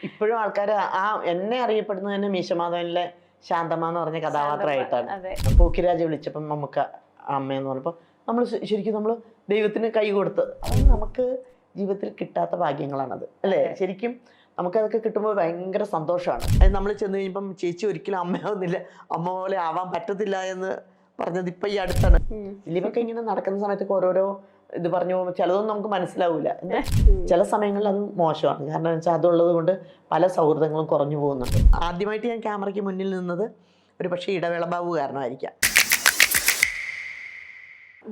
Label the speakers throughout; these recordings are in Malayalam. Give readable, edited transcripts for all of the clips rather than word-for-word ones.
Speaker 1: ഇപ്പോഴും ആൾക്കാർ എന്നെ അറിയപ്പെടുന്നത് തന്നെ മീശമാധവനിലെ ശാന്തമ്മ എന്ന് പറഞ്ഞ കഥാപാത്രമായിട്ടാണ്. പോക്കിരാജ് വിളിച്ചപ്പം നമുക്ക് അമ്മയെന്ന് പറഞ്ഞപ്പോൾ നമ്മൾ ശരിക്കും നമ്മൾ ദൈവത്തിന് കൈ കൊടുത്ത് അത് നമുക്ക് ജീവിതത്തിൽ കിട്ടാത്ത ഭാഗ്യങ്ങളാണത് അല്ലേ? ശരിക്കും നമുക്കതൊക്കെ കിട്ടുമ്പോൾ ഭയങ്കര സന്തോഷമാണ്. അത് നമ്മൾ ചെന്ന് കഴിയുമ്പം ചേച്ചി ഒരിക്കലും അമ്മയാവുന്നില്ല, അമ്മ പോലെ ആവാൻ പറ്റത്തില്ല എന്ന് പറഞ്ഞത് ഇപ്പം ഈ അടുത്താണ്. ദിലീപൊക്കെ ഇങ്ങനെ നടക്കുന്ന സമയത്തൊക്കെ ഓരോരോ ഇത് പറഞ്ഞു പോകുമ്പോൾ ചിലതൊന്നും നമുക്ക് മനസ്സിലാവില്ല. ചില സമയങ്ങളിൽ അത് മോശമാണ്. കാരണം വെച്ചാൽ അതുള്ളത് കൊണ്ട് പല സൗഹൃദങ്ങളും കുറഞ്ഞു പോകുന്നുണ്ട്. ആദ്യമായിട്ട് ഞാൻ ക്യാമറയ്ക്ക് മുന്നിൽ നിന്നത് ഒരു പക്ഷേ ഇടവേള ബാബു കാരണമായിരിക്കാം.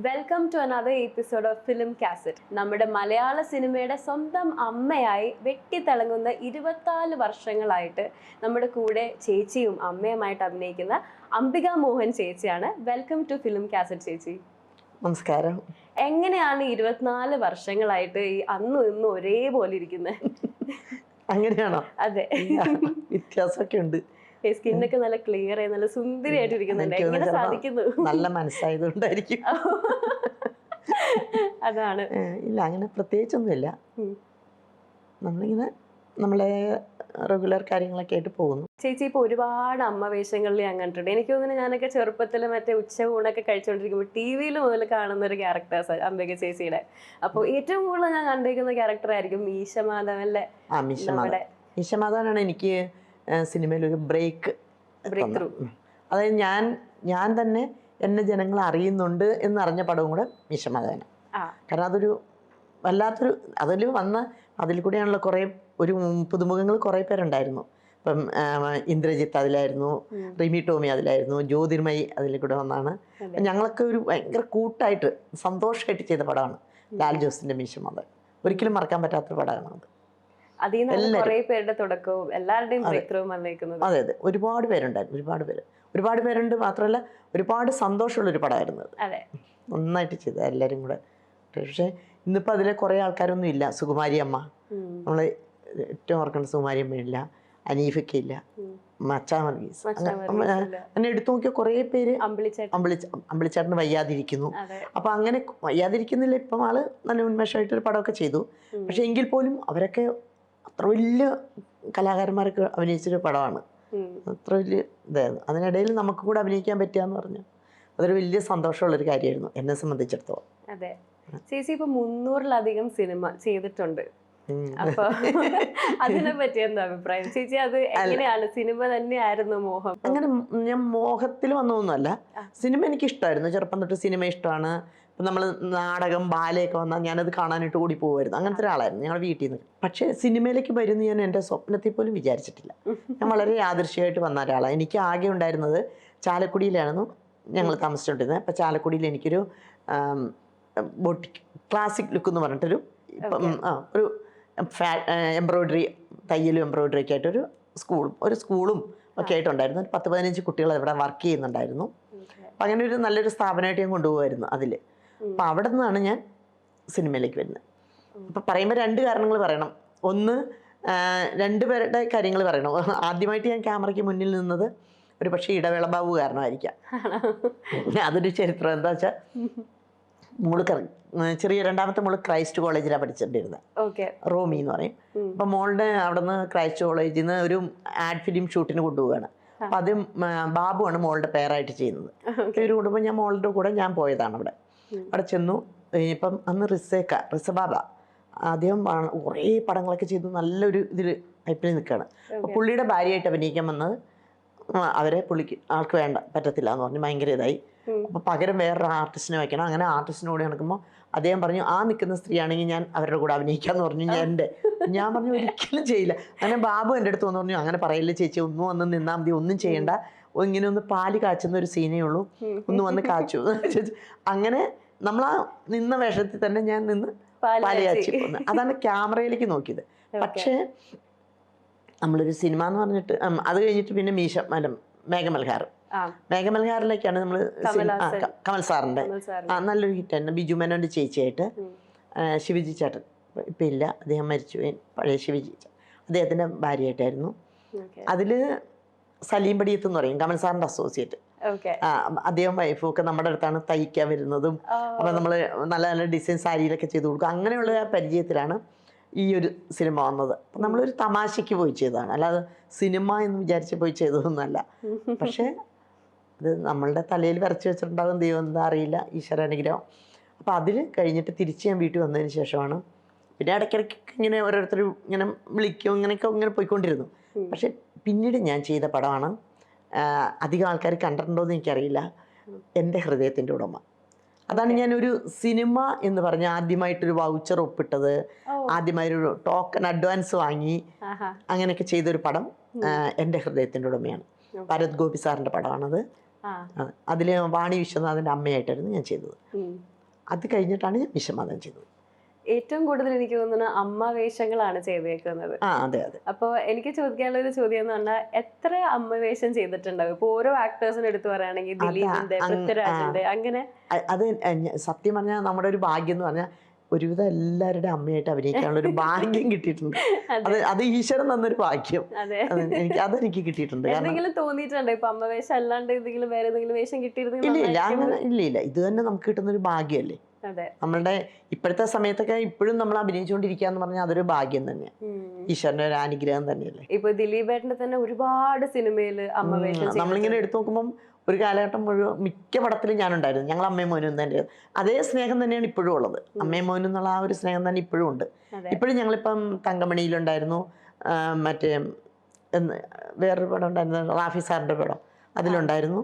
Speaker 2: Welcome to another episode of film cassette. നമ്മുടെ മലയാള സിനിമയുടെ സ്വന്തം അമ്മയായി വെട്ടിത്തിളങ്ങുന്ന 24 വർഷങ്ങളായിട്ട് നമ്മുടെ കൂടെ ചേച്ചിയും അമ്മയുമായിട്ട് അഭിനയിക്കുന്ന അംബിക മോഹൻ ചേച്ചിയാണ്. വെൽക്കം ടു ഫിലിം കാസറ്റ് ചേച്ചി.
Speaker 1: നമസ്കാരം.
Speaker 2: എങ്ങനെയാണ് 24 വർഷങ്ങളായിട്ട് ഈ അന്നും ഇന്നും ഒരേപോലെ ഇരിക്കുന്നത്?
Speaker 1: അങ്ങനെയാണോ?
Speaker 2: അതെ,
Speaker 1: വ്യത്യാസമൊക്കെ ഉണ്ട്.
Speaker 2: സ്കിന്നൊക്കെ നല്ല ക്ലിയർ ആയി നല്ല സുന്ദരിയായിട്ട് ഇരിക്കുന്നുണ്ട്. എങ്ങനെ സാധിക്കുന്നു?
Speaker 1: നല്ല മനസ്സായതുകൊണ്ടായിരിക്കും.
Speaker 2: അതാണ്.
Speaker 1: ഇല്ല, അങ്ങനെ പ്രത്യേകിച്ചൊന്നുമില്ല. നമ്മളിങ്ങനെ നമ്മളെ റെഗുലർ കാര്യങ്ങളൊക്കെ ആയിട്ട് പോകുന്നു.
Speaker 2: ചേച്ചി ഇപ്പൊ ഒരുപാട് അമ്മ വേഷങ്ങളിൽ ഞാൻ കണ്ടിട്ടുണ്ട്. എനിക്ക് തോന്നുന്നു ഞാനൊക്കെ ചെറുപ്പത്തിൽ മറ്റേ ഉച്ചയൂണൊക്കെ കഴിച്ചുകൊണ്ടിരിക്കുമ്പോൾ TV-യിൽ മുതൽ കാണുന്ന ഒരു ക്യാരക്ടേഴ്സ് അംബിക ചേച്ചിയുടെ. അപ്പോൾ ഏറ്റവും കൂടുതൽ ഞാൻ കണ്ടിരിക്കുന്ന ക്യാരക്ടർ ആയിരിക്കും മീശമാധവനിലെ.
Speaker 1: മീശമാധവനാണ് എനിക്ക് സിനിമയിലൊരു ബ്രേക്ക്
Speaker 2: ത്രൂ.
Speaker 1: അതായത് ഞാൻ തന്നെ എന്നെ ജനങ്ങൾ അറിയുന്നുണ്ട് എന്നറിഞ്ഞ പടവും കൂടെ മീശമാധവനാണ്. കാരണം അതൊരു വല്ലാത്തൊരു അതിൽ കൂടെയാണല്ലോ കുറേ ഒരു പുതുമുഖങ്ങൾ കുറേ പേരുണ്ടായിരുന്നു. ഇപ്പം ഇന്ദ്രജിത്ത് അതിലായിരുന്നു, റിമി ടോമി അതിലായിരുന്നു, ജ്യോതിർമയി അതിൽ കൂടെ വന്നാണ്. ഞങ്ങളൊക്കെ ഒരു ഭയങ്കര കൂട്ടായിട്ട് സന്തോഷമായിട്ട് ചെയ്ത പടമാണ് ലാൽ ജോസിൻ്റെ മീശമാധവൻ. ഒരിക്കലും മറക്കാൻ പറ്റാത്തൊരു പടമാണ് അത്.
Speaker 2: അതെ
Speaker 1: അതെ, ഒരുപാട് പേരുണ്ടായിരുന്നു. ഒരുപാട് പേരുണ്ട്. മാത്രമല്ല ഒരുപാട് സന്തോഷമുള്ളൊരു പടമായിരുന്നു അത്. നന്നായിട്ട് ചെയ്ത എല്ലാവരും കൂടെ. പക്ഷേ ഇന്നിപ്പോൾ അതിലെ കുറേ ആൾക്കാരൊന്നും ഇല്ല. സുകുമാരി അമ്മ, നമ്മൾ ഏറ്റവും ഓർക്കേണ്ട സുകുമാരി അമ്മ ഇല്ല, അനീഫയ്ക്ക് ഇല്ല, മച്ചാ വർഗീസ്, അങ്ങനെ എടുത്തു നോക്കിയ കുറേ പേര്. അമ്പിളിച്ചേട്ടന് വയ്യാതിരിക്കുന്നു. അപ്പം അങ്ങനെ വയ്യാതിരിക്കുന്നില്ല. ഇപ്പം ആള് നല്ല ഉന്മേഷമായിട്ടൊരു പടമൊക്കെ ചെയ്തു. പക്ഷെ എങ്കിൽ പോലും അവരൊക്കെ അത്ര വലിയ കലാകാരന്മാരൊക്കെ അഭിനയിച്ചൊരു പടമാണ്. അത്ര വലിയ ഇതായിരുന്നു. അതിനിടയിൽ നമുക്ക് കൂടെ അഭിനയിക്കാൻ പറ്റുകയെന്ന് പറഞ്ഞു അതൊരു വലിയ സന്തോഷമുള്ളൊരു കാര്യമായിരുന്നു എന്നെ സംബന്ധിച്ചിടത്തോളം.
Speaker 2: അതെ ചേച്ചി, ഇപ്പൊ 300-ലധികം സിനിമ ചെയ്തിട്ടുണ്ട്. അപ്പൊ അതിനെ പറ്റി എന്താ അഭിപ്രായം ചേച്ചി? അത് എങ്ങനെയാണ്? സിനിമ തന്നെയായിരുന്നു മോഹം?
Speaker 1: അങ്ങനെ ഞാൻ മോഹത്തിൽ വന്നതൊന്നുമല്ല. സിനിമ എനിക്ക് ഇഷ്ടമായിരുന്നു. ചെറുപ്പം തൊട്ട് സിനിമ ഇഷ്ടമാണ്. ഇപ്പം നമ്മൾ നാടകം ബാലയൊക്കെ വന്നാൽ ഞാനത് കാണാനായിട്ട് ഓടി പോകുമായിരുന്നു. അങ്ങനത്തെ ഒരാളായിരുന്നു ഞങ്ങളുടെ വീട്ടിൽ നിന്ന്. പക്ഷേ സിനിമയിലേക്ക് വരുന്ന ഞാൻ എൻ്റെ സ്വപ്നത്തിൽ പോലും വിചാരിച്ചിട്ടില്ല. ഞാൻ വളരെ യാദൃശ്യമായിട്ട് വന്ന ഒരാളാണ്. എനിക്ക് ആകെ ഉണ്ടായിരുന്നത് ചാലക്കുടിയിലായിരുന്നു ഞങ്ങൾ താമസിച്ചുകൊണ്ടിരുന്നത്. അപ്പം ചാലക്കുടിയിൽ എനിക്കൊരു ബൊട്ടിക് ക്ലാസിക് ലുക്ക് എന്ന് പറഞ്ഞിട്ടൊരു ഒരു എംബ്രോയ്ഡറി, തയ്യലും എംബ്രോയ്ഡറി ഒക്കെ ആയിട്ടൊരു സ്കൂളും ഒക്കെ ആയിട്ടുണ്ടായിരുന്നു. 10-15 കുട്ടികൾ ഇവിടെ വർക്ക് ചെയ്യുന്നുണ്ടായിരുന്നു. അപ്പം അങ്ങനെ ഒരു നല്ലൊരു സ്ഥാപനമായിട്ട് ഞാൻ കൊണ്ടുപോകുമായിരുന്നു അതിൽ. അപ്പം അവിടെ നിന്നാണ് ഞാൻ സിനിമയിലേക്ക് വരുന്നത്. അപ്പം പറയുമ്പോൾ 2 കാരണങ്ങൾ പറയണം. ഒന്ന്, 2 പേരുടെ കാര്യങ്ങൾ പറയണം. ആദ്യമായിട്ട് ഞാൻ ക്യാമറയ്ക്ക് മുന്നിൽ നിന്നത് ഒരു പക്ഷേ ഇടവേള ബാബു കാരണമായിരിക്കാം. അതൊരു ചരിത്രം. എന്താ വെച്ചാൽ ചെറിയ രണ്ടാമത്തെ മോള് ക്രൈസ്റ്റ് കോളേജിലാണ് പഠിച്ചിട്ടുണ്ടിരുന്നത്, റോമി എന്ന് പറയും. അപ്പം മോളുടെ അവിടെ നിന്ന് ക്രൈസ്റ്റ് കോളേജിൽ നിന്ന് ഒരു ആഡ് ഫിലിം ഷൂട്ടിന് കൊണ്ടുപോവുകയാണ്. അപ്പം അത് ബാബുവാണ് മോളുടെ പേരായിട്ട് ചെയ്യുന്നത്. പേര് കൊണ്ടുപോയി ഞാൻ മോളുടെ കൂടെ ഞാൻ പോയതാണ്. അവിടെ ചെന്നു. ഇപ്പം അന്ന് റിസബാബ ആദ്യം കുറേ പടങ്ങളൊക്കെ ചെയ്തു നല്ലൊരു ഇതിൽ ഹൈപ്പിൽ നിൽക്കുകയാണ്. അപ്പോൾ പുള്ളിയുടെ ഭാര്യയായിട്ട് അഭിനയിക്കാൻ വന്നത് ആൾക്ക് പറ്റത്തില്ല എന്ന് പറഞ്ഞ് ഭയങ്കര ഇതായി. അപ്പോൾ പകരം വേറൊരു ആർട്ടിസ്റ്റിനെ വയ്ക്കണം. അങ്ങനെ ആർട്ടിസ്റ്റിനോട് നടക്കുമ്പോൾ അദ്ദേഹം പറഞ്ഞു ആ നിൽക്കുന്ന സ്ത്രീയാണെങ്കിൽ ഞാൻ അവരുടെ കൂടെ അഭിനയിക്കാമെന്ന് പറഞ്ഞു. ഞാൻ പറഞ്ഞു ഒരിക്കലും ചെയ്യില്ല. അങ്ങനെ ബാബു എൻ്റെ അടുത്ത് വന്ന് പറഞ്ഞു അങ്ങനെ പറയില്ല ചേച്ചി, ഒന്നും വന്ന് നിന്നാൽ മതി, ഒന്നും ചെയ്യണ്ട, ഇങ്ങനെ ഒന്ന് പാല് കാച്ചുന്ന ഒരു സീനേ ഉള്ളൂ, ഒന്ന് വന്ന് കാച്ചു. അങ്ങനെ നമ്മൾ ആ നിന്ന വേഷത്തിൽ തന്നെ ഞാൻ നിന്ന് പാല് കാച്ചി പോന്നു. അതാണ് ക്യാമറയിലേക്ക് നോക്കിയത്. പക്ഷേ നമ്മളൊരു സിനിമ എന്ന് പറഞ്ഞിട്ട് അത് കഴിഞ്ഞിട്ട് പിന്നെ മേഘമൽഹാറിലേക്കാണ് നമ്മൾ കമൽ സാറിൻ്റെ നല്ലൊരു ഹിറ്റായിരുന്നു. ബിജു മേനോൻ്റെ ചേച്ചിയായിട്ട് ശിവജി ചേട്ടൻ ഇപ്പം ഇല്ല, അദ്ദേഹം മരിച്ചു. പഴയ ശിവജി അദ്ദേഹത്തിൻ്റെ ഭാര്യയായിട്ടായിരുന്നു. അതിൽ സലീം പടിയത്ത് എന്ന് പറയും, കമൽ സാറിൻ്റെ അസോസിയേറ്റ്. അദ്ദേഹം വൈഫും ഒക്കെ നമ്മുടെ അടുത്താണ് തയ്ക്കാൻ വരുന്നതും. അപ്പം നമ്മൾ നല്ല നല്ല ഡിസൈൻ സാരിയിലൊക്കെ ചെയ്ത് കൊടുക്കും. അങ്ങനെയുള്ള പരിചയത്തിലാണ് ഈ ഒരു സിനിമ വന്നത്. അപ്പം നമ്മളൊരു തമാശയ്ക്ക് പോയി ചെയ്തതാണ്, അല്ലാതെ സിനിമ എന്ന് വിചാരിച്ച് പോയി ചെയ്തതൊന്നുമല്ല. പക്ഷേ അത് നമ്മളുടെ തലയിൽ വരച്ച് വെച്ചിട്ടുണ്ടാകും, ദൈവം എന്താ അറിയില്ല, ഈശ്വര അനുഗ്രഹം. അപ്പോൾ അതിൽ കഴിഞ്ഞിട്ട് തിരിച്ച് ഞാൻ വീട്ടിൽ വന്നതിന് ശേഷമാണ് പിന്നെ ഇടയ്ക്കിടയ്ക്ക് ഇങ്ങനെ ഓരോരുത്തർ ഇങ്ങനെ വിളിക്കും, ഇങ്ങനെയൊക്കെ ഇങ്ങനെ പോയിക്കൊണ്ടിരുന്നു. പക്ഷെ പിന്നീട് ഞാൻ ചെയ്ത പടമാണ്, അധികം ആൾക്കാർ കണ്ടിട്ടുണ്ടോ എന്ന് എനിക്കറിയില്ല, എൻ്റെ ഹൃദയത്തിൻ്റെ ഉടമ. അതാണ് ഞാനൊരു സിനിമ എന്ന് പറഞ്ഞ് ആദ്യമായിട്ടൊരു വൗച്ചർ ഒപ്പിട്ടത്, ആദ്യമായൊരു ടോക്കൺ അഡ്വാൻസ് വാങ്ങി അങ്ങനെയൊക്കെ ചെയ്തൊരു പടം എൻ്റെ ഹൃദയത്തിൻ്റെ ഉടമയാണ്. ഭരത് ഗോപി സാറിൻ്റെ പടമാണത്. അതിൽ വാണി വിശ്വനാഥൻ്റെ അമ്മയായിട്ടായിരുന്നു ഞാൻ ചെയ്തത്. അത് കഴിഞ്ഞിട്ടാണ് ഞാൻ വിശ്വനാഥൻ ചെയ്തത്.
Speaker 2: ഏറ്റവും കൂടുതൽ എനിക്ക് തോന്നുന്നു അമ്മ വേഷങ്ങളാണ് ചെയ്തേക്കുന്നത്.
Speaker 1: അതെ അതെ.
Speaker 2: അപ്പോൾ എനിക്ക് ചോദിക്കാനുള്ള ഒരു ചോദ്യം എന്ന് പറഞ്ഞാൽ എത്ര അമ്മ വേഷം ചെയ്തിട്ടുണ്ടാവും? ഇപ്പൊ ഓരോ ആക്ടേഴ്സിനെ എടുത്തു പറയുകയാണെങ്കിൽ ദിലീപിന്റെ, പൃഥ്വിരാജിന്റെ, അങ്ങനെ. അത്
Speaker 1: സത്യം പറഞ്ഞാൽ നമ്മുടെ ഒരു ഭാഗ്യം എന്ന് പറഞ്ഞാൽ ഒരുവിധം എല്ലാവരുടെ അമ്മയായിട്ട് അഭിനയിക്കാനുള്ള ഒരു ഭാഗ്യം കിട്ടിയിട്ടുണ്ട്. അത് ഈശ്വരൻ തന്നൊരു ഭാഗ്യം, അതെനിക്ക് കിട്ടിയിട്ടുണ്ട്.
Speaker 2: എന്തെങ്കിലും തോന്നിയിട്ടുണ്ടോ ഇപ്പൊ അമ്മ വേഷം അല്ലാണ്ട് എന്തെങ്കിലും വേറെ എന്തെങ്കിലും വേഷം കിട്ടിയിരുന്നെങ്കിൽ?
Speaker 1: ഇല്ല അങ്ങനെ ഇല്ല, ഇത് തന്നെ നമുക്ക് കിട്ടുന്ന ഒരു ഭാഗ്യമല്ലേ. നമ്മളുടെ ഇപ്പോഴത്തെ സമയത്തൊക്കെ ഇപ്പോഴും നമ്മൾ അഭിനയിച്ചുകൊണ്ടിരിക്കുക എന്ന് പറഞ്ഞാൽ അതൊരു ഭാഗ്യം തന്നെയാണ്, ഈശ്വരന്റെ ഒരു അനുഗ്രഹം തന്നെയല്ലേ.
Speaker 2: ഇപ്പൊ ദിലീപേട്ടന്റെ തന്നെ ഒരുപാട് സിനിമയിൽ അമ്മ വേഷം
Speaker 1: നമ്മളിങ്ങനെ എടുത്തു നോക്കുമ്പോൾ ഒരു കാലഘട്ടം മുഴുവൻ മിക്ക പടത്തിലും ഞാനുണ്ടായിരുന്നു. ഞങ്ങൾ അമ്മയും മോനും തന്നെ, അതേ സ്നേഹം തന്നെയാണ് ഇപ്പോഴും ഉള്ളത്. അമ്മയും മോനും എന്നുള്ള ആ ഒരു സ്നേഹം തന്നെ ഇപ്പോഴും ഉണ്ട്. ഇപ്പോഴും ഞങ്ങളിപ്പം തങ്കമണിയിലുണ്ടായിരുന്നു, മറ്റേ വേറൊരു പടം ഉണ്ടായിരുന്നു, റാഫി സാറിന്റെ പടം, അതിലുണ്ടായിരുന്നു.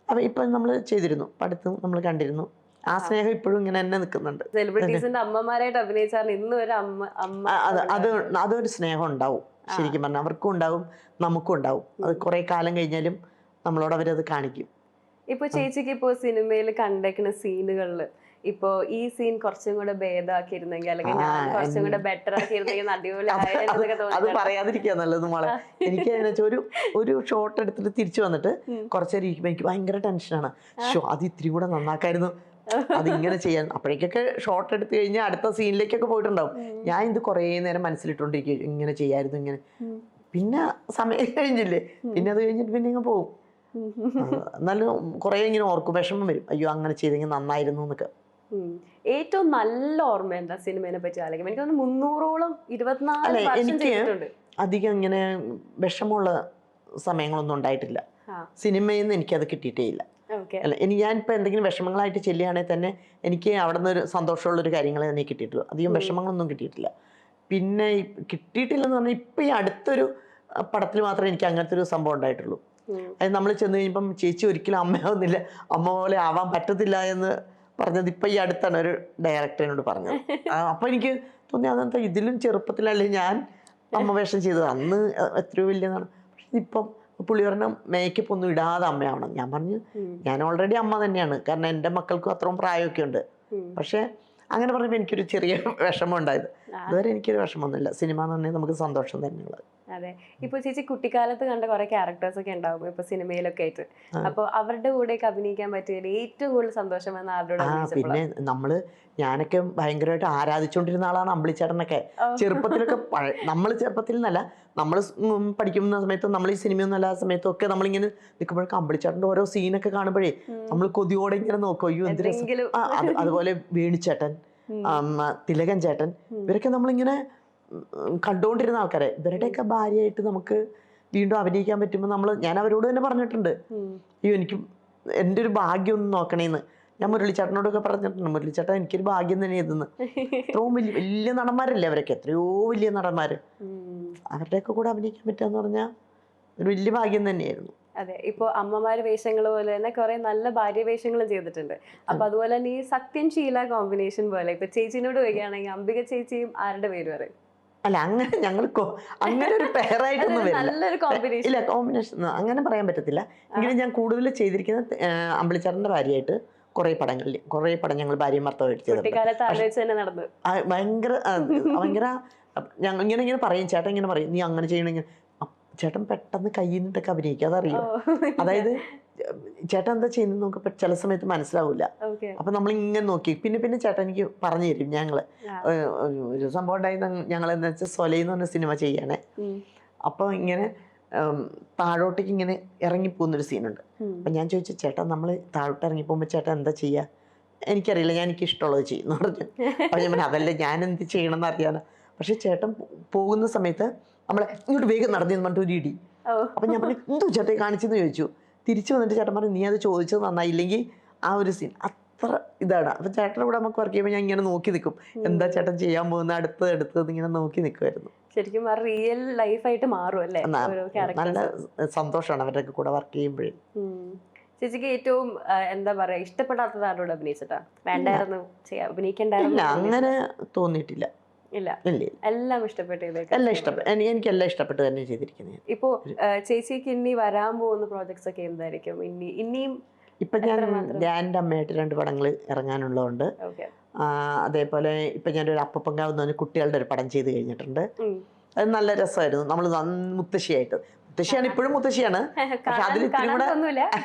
Speaker 1: അപ്പം ഇപ്പം നമ്മൾ ചെയ്തിരുന്നു, പടത്തും നമ്മൾ കണ്ടിരുന്നു. ആ സ്നേഹം ഇപ്പോഴും ഇങ്ങനെ തന്നെ നിൽക്കുന്നുണ്ട്.
Speaker 2: സെലിബ്രിറ്റീസിന്റെ അമ്മമാരായിട്ട് അഭിനയിച്ചാൽ ഇന്ന് ഒരു
Speaker 1: അതൊരു സ്നേഹം ഉണ്ടാവും, ശരിക്കും പറഞ്ഞാൽ അവർക്കും ഉണ്ടാവും, നമുക്കും ഉണ്ടാവും. അത് കുറെ കാലം കഴിഞ്ഞാലും നമ്മളോട് അവരത് കാണിക്കും.
Speaker 2: ഇപ്പൊ ചേച്ചിക്ക് ഇപ്പോ സിനിമയിൽ കണ്ടേക്കുന്ന സീനുകളില് ഇപ്പൊ ഈ സീൻ കുറച്ചും കൂടെ ഭേദമാക്കിയിരുന്നെങ്കിൽ, അല്ലെങ്കിൽ ഞാൻ കുറച്ചും കൂടെ ബെറ്റർ ആക്കിയിരുന്നെങ്കിൽ
Speaker 1: അത് പറയാതിരിക്കുക നല്ലത് മോളെ. എനിക്ക് ഒരു ഷോട്ട് എടുത്തിട്ട് തിരിച്ചു വന്നിട്ട് കുറച്ചേരം ഇരിക്കുമ്പോൾ എനിക്ക് ഭയങ്കര ടെൻഷനാണ്. അത് ഇത്തിരി കൂടെ നന്നാക്കായിരുന്നു, അതിങ്ങനെ ചെയ്യാൻ. അപ്പോഴേക്കൊക്കെ ഷോട്ട് എടുത്തു കഴിഞ്ഞാൽ അടുത്ത സീനിലേക്കൊക്കെ പോയിട്ടുണ്ടാവും. ഞാൻ ഇത് കുറേ നേരം മനസ്സിലിട്ടുകൊണ്ടിരിക്കും, ഇങ്ങനെ ചെയ്യായിരുന്നു ഇങ്ങനെ. പിന്നെ സമയം കഴിഞ്ഞില്ലേ, പിന്നെ അത് കഴിഞ്ഞിട്ട് പിന്നെ ഇങ്ങനെ പോകും. എന്നാലും കുറേ ഇങ്ങനെ ഓർക്കും, വിഷമം വരും, അയ്യോ അങ്ങനെ ചെയ്തെങ്കിൽ നന്നായിരുന്നു എന്നൊക്കെ.
Speaker 2: ഏറ്റവും നല്ല ഓർമ്മ എന്താ സിനിമയെ പറ്റി ആലോചിക്കും? എനിക്ക് തോന്നുന്നു 300ഓളം 24
Speaker 1: എനിക്ക് അധികം ഇങ്ങനെ വിഷമമുള്ള സമയങ്ങളൊന്നും ഉണ്ടായിട്ടില്ല സിനിമയിൽ നിന്ന്. എനിക്കത് കിട്ടിയിട്ടേ ഇല്ല. അല്ല, ഞാനിപ്പോൾ എന്തെങ്കിലും വിഷമങ്ങളായിട്ട് ചെല്ലുകയാണെങ്കിൽ തന്നെ എനിക്ക് അവിടെ നിന്ന് ഒരു സന്തോഷമുള്ളൊരു കാര്യങ്ങളെ തന്നെ കിട്ടിയിട്ടുള്ളൂ. അധികം വിഷമങ്ങളൊന്നും കിട്ടിയിട്ടില്ല. പിന്നെ കിട്ടിയിട്ടില്ലെന്ന് പറഞ്ഞാൽ ഇപ്പം ഈ അടുത്തൊരു പടത്തിൽ മാത്രമേ എനിക്ക് അങ്ങനത്തെ ഒരു സംഭവം ഉണ്ടായിട്ടുള്ളൂ. അത് നമ്മൾ ചെന്ന് കഴിയുമ്പം ചേച്ചി ഒരിക്കലും അമ്മയാവുന്നില്ല, അമ്മ പോലെ ആവാൻ പറ്റത്തില്ല എന്ന് പറഞ്ഞത് ഇപ്പം ഈ അടുത്താണ് ഒരു ഡയറക്ടറിനോട് പറഞ്ഞത്. അപ്പം എനിക്ക് തോന്നി അതെന്താ ഇതിലും ചെറുപ്പത്തിലല്ലേ ഞാൻ അമ്മ വേഷം ചെയ്തത്, അന്ന് എത്രയോ വലിയതാണ്. പക്ഷെ ഇപ്പം പുള്ളി പറഞ്ഞ മേക്കപ്പ് ഒന്നും ഇടാതെ അമ്മയാവണം. ഞാൻ പറഞ്ഞു ഞാൻ ഓൾറെഡി അമ്മ തന്നെയാണ്, കാരണം എൻ്റെ മക്കൾക്കും അത്രയും പ്രായമൊക്കെ ഉണ്ട്. പക്ഷേ അങ്ങനെ പറയുമ്പോൾ എനിക്കൊരു ചെറിയ വിഷമം ഉണ്ടായത്. അതുവരെ എനിക്കൊരു വിഷമമൊന്നുമില്ല. സിനിമ എന്ന് പറഞ്ഞാൽ നമുക്ക് സന്തോഷം തന്നെയുള്ളത്.
Speaker 2: അതെ. ഇപ്പൊ ചേച്ചി കുട്ടിക്കാലത്ത് കണ്ട കുറെ ക്യാരക്ടേഴ്സ് ഒക്കെ ഉണ്ടാവും ഇപ്പൊ സിനിമയിലൊക്കെ ആയിട്ട്. അപ്പൊ അവരുടെ കൂടെയൊക്കെ അഭിനയിക്കാൻ പറ്റിയതിൽ ഏറ്റവും കൂടുതൽ സന്തോഷം എന്ന ആരോട്?
Speaker 1: പിന്നെ ഞാനൊക്കെ ഭയങ്കരമായിട്ട് ആരാധിച്ചുകൊണ്ടിരുന്ന ആളാണ് അമ്പിളിച്ചേട്ടനൊക്കെ. ചെറുപ്പത്തിലൊക്കെ നമ്മൾ ചെറുപ്പത്തിൽ നിന്നല്ല, നമ്മൾ പഠിക്കുന്ന സമയത്തും നമ്മൾ ഈ സിനിമയൊന്നും അല്ലാത്ത സമയത്തും ഒക്കെ നമ്മളിങ്ങനെ നിൽക്കുമ്പോഴൊക്കെ അമ്പിളിച്ചേട്ടൻ്റെ ഓരോ സീനൊക്കെ കാണുമ്പോഴേ നമ്മൾ കൊതിയോടെ ഇങ്ങനെ നോക്കും, അയ്യോ എന്ത് രസം. അതുപോലെ വേണിച്ചേട്ടൻ, തിലകൻ ചേട്ടൻ, ഇവരൊക്കെ നമ്മളിങ്ങനെ കണ്ടുകൊണ്ടിരുന്ന ആൾക്കാരെ. ഇവരുടെയൊക്കെ ഭാര്യയായിട്ട് നമുക്ക് വീണ്ടും അഭിനയിക്കാൻ പറ്റുമ്പോൾ ഞാൻ അവരോട് തന്നെ പറഞ്ഞിട്ടുണ്ട്, അയ്യോ എനിക്ക് എൻ്റെ ഒരു ഭാഗ്യം ഒന്ന് നോക്കണേന്ന്. ഞാൻ മുരളിച്ചേട്ടനോടൊക്കെ പറഞ്ഞിട്ടുണ്ട്, മുരളിച്ചേട്ടൻ എനിക്കൊരു ഭാഗ്യം തന്നെ ഇതെന്ന്. എത്രയും വലിയ നടന്മാരല്ലേ അവരൊക്കെ, എത്രയോ വലിയ നടന്മാർ, അവരുടെയൊക്കെ കൂടെ അഭിനയിക്കാൻ പറ്റുക പറഞ്ഞാൽ ഒരു വലിയ ഭാഗ്യം തന്നെയായിരുന്നു.
Speaker 2: അതെ. ഇപ്പോൾ അമ്മമാര് വേഷങ്ങൾ പോലെ തന്നെ കുറെ നല്ല ഭാര്യ വേഷങ്ങളും ചെയ്തിട്ടുണ്ട്. അപ്പൊ അതുപോലെ തന്നെ ഈ സത്യൻ ഷീല കോമ്പിനേഷൻ പോലെ ഇപ്പൊ ചേച്ചിനോട് വരികയാണെങ്കിൽ അംബിക ചേച്ചിയും ആരുടെ പേര് പറയും?
Speaker 1: അല്ല, അങ്ങനെ ഞങ്ങൾക്കോ അങ്ങനെ ഒരു പെയറായിട്ടൊന്നും
Speaker 2: വരില്ല.
Speaker 1: ഇല്ല, കോമ്പിനേഷൻ അങ്ങനെ പറയാൻ പറ്റത്തില്ല. എങ്കിലും ഞാൻ കൂടുതൽ ചെയ്തിരിക്കുന്നത് അമ്പിളിച്ചേട്ടൻ്റെ ഭാര്യയായിട്ട് കുറേ പടം ഞങ്ങൾ ഭാര്യയും ഭർത്താവായിട്ട് ചെയ്തിട്ടുണ്ട്. ഭയങ്കര ഇങ്ങനെ പറയും, ചേട്ടൻ ഇങ്ങനെ പറയും, നീ അങ്ങനെ ചെയ്യണമെങ്കിൽ. ചേട്ടൻ പെട്ടെന്ന് കയ്യിൽ നിന്നിട്ടൊക്കെ അഭിനയിക്കുക, അതറിയാം. അതായത് ചേട്ടൻ എന്താ ചെയ്യുന്നത് നമുക്ക് ചില സമയത്ത് മനസ്സിലാവില്ല. അപ്പൊ നമ്മളിങ്ങനെ നോക്കി പിന്നെ ചേട്ടൻ എനിക്ക് പറഞ്ഞു തരും. ഞങ്ങള് ഒരു സംഭവം ഉണ്ടായി, ഞങ്ങൾ എന്താ വെച്ചാൽ സൊലൈന്ന് പറഞ്ഞ സിനിമ ചെയ്യണേ. അപ്പൊ ഇങ്ങനെ താഴോട്ടേക്ക് ഇങ്ങനെ ഇറങ്ങിപ്പോകുന്നൊരു സീനുണ്ട്. അപ്പൊ ഞാൻ ചോദിച്ചു, ചേട്ടാ നമ്മൾ താഴോട്ട് ഇറങ്ങിപ്പോകുമ്പോൾ ചേട്ടൻ എന്താ ചെയ്യുക? എനിക്കറിയില്ല, എനിക്ക് ഇഷ്ടമുള്ളത് ചെയ്യുന്നു പറഞ്ഞു. അപ്പൊ ഞാൻ അതല്ല, ഞാൻ എന്ത് ചെയ്യണമെന്ന് അറിയാനോ. പക്ഷെ ചേട്ടൻ പോകുന്ന സമയത്ത് നമ്മളെ ഇങ്ങോട്ട് വേഗം നടന്നു പറഞ്ഞിട്ട് ഒരു ഇടി. അപ്പം ഞാൻ പറഞ്ഞു എന്തോ ചേട്ടൻ കാണിച്ചെന്ന് ചോദിച്ചു. തിരിച്ചു വന്നിട്ട് ചേട്ടൻ പറഞ്ഞു നീ അത് ചോദിച്ചത് നന്നായില്ലെങ്കിൽ ആ ഒരു സീൻ അത്ര ഇതാണ്. അപ്പം ചേട്ടൻ്റെ കൂടെ നമുക്ക് വർക്ക് ചെയ്യുമ്പോൾ ഞാൻ ഇങ്ങനെ നോക്കി നിൽക്കും, എന്താ ചേട്ടൻ ചെയ്യാൻ പോകുന്ന അടുത്തത് ഇങ്ങനെ നോക്കി നിൽക്കുമായിരുന്നു.
Speaker 2: ശരിക്കും ആ റിയൽ ലൈഫായിട്ട് മാറും അല്ലേ?
Speaker 1: നല്ല സന്തോഷമാണ് അവരുടെ കൂടെ വർക്ക് ചെയ്യുമ്പോഴേ.
Speaker 2: ചേച്ചിക്ക് ഏറ്റവും എന്താ പറയാ ഇഷ്ടപ്പെടാത്തത് ആരോട് അഭിനയിച്ചിട്ടാ? വേണ്ടായിരുന്നു അഭിനയിക്കണ്ടായിരുന്നു?
Speaker 1: അങ്ങനെ തോന്നിയിട്ടില്ല.
Speaker 2: ഇല്ല, എല്ലാം ഇഷ്ടപ്പെട്ടു.
Speaker 1: എല്ലാം ഇഷ്ടപ്പെട്ടു, എനിക്കെല്ലാം ഇഷ്ടപ്പെട്ട് തന്നെ ചെയ്തിരിക്കുന്നത്.
Speaker 2: ഇപ്പോ ചേച്ചിക്ക് ഇനി വരാൻ പോകുന്ന പ്രോജക്ട്സ് ഒക്കെ എന്തായിരിക്കും? ഇനിയും
Speaker 1: ഇപ്പൊ ഞാൻ അമ്മയായിട്ട് 2 പടങ്ങൾ ഇറങ്ങാനുള്ളതുകൊണ്ട്, അതേപോലെ ഇപ്പൊ ഞാനൊരു അപ്പപ്പങ്കാവുന്ന കുട്ടികളുടെ ഒരു പടം ചെയ്ത് കഴിഞ്ഞിട്ടുണ്ട്. അത് നല്ല രസമായിരുന്നു. നമ്മൾ മുത്തശ്ശിയായിട്ട്, മുത്തശ്ശിയാണ് ഇപ്പോഴും മുത്തശ്ശിയാണ്, പക്ഷെ അതിൽ ഇത്തിരി കൂടെ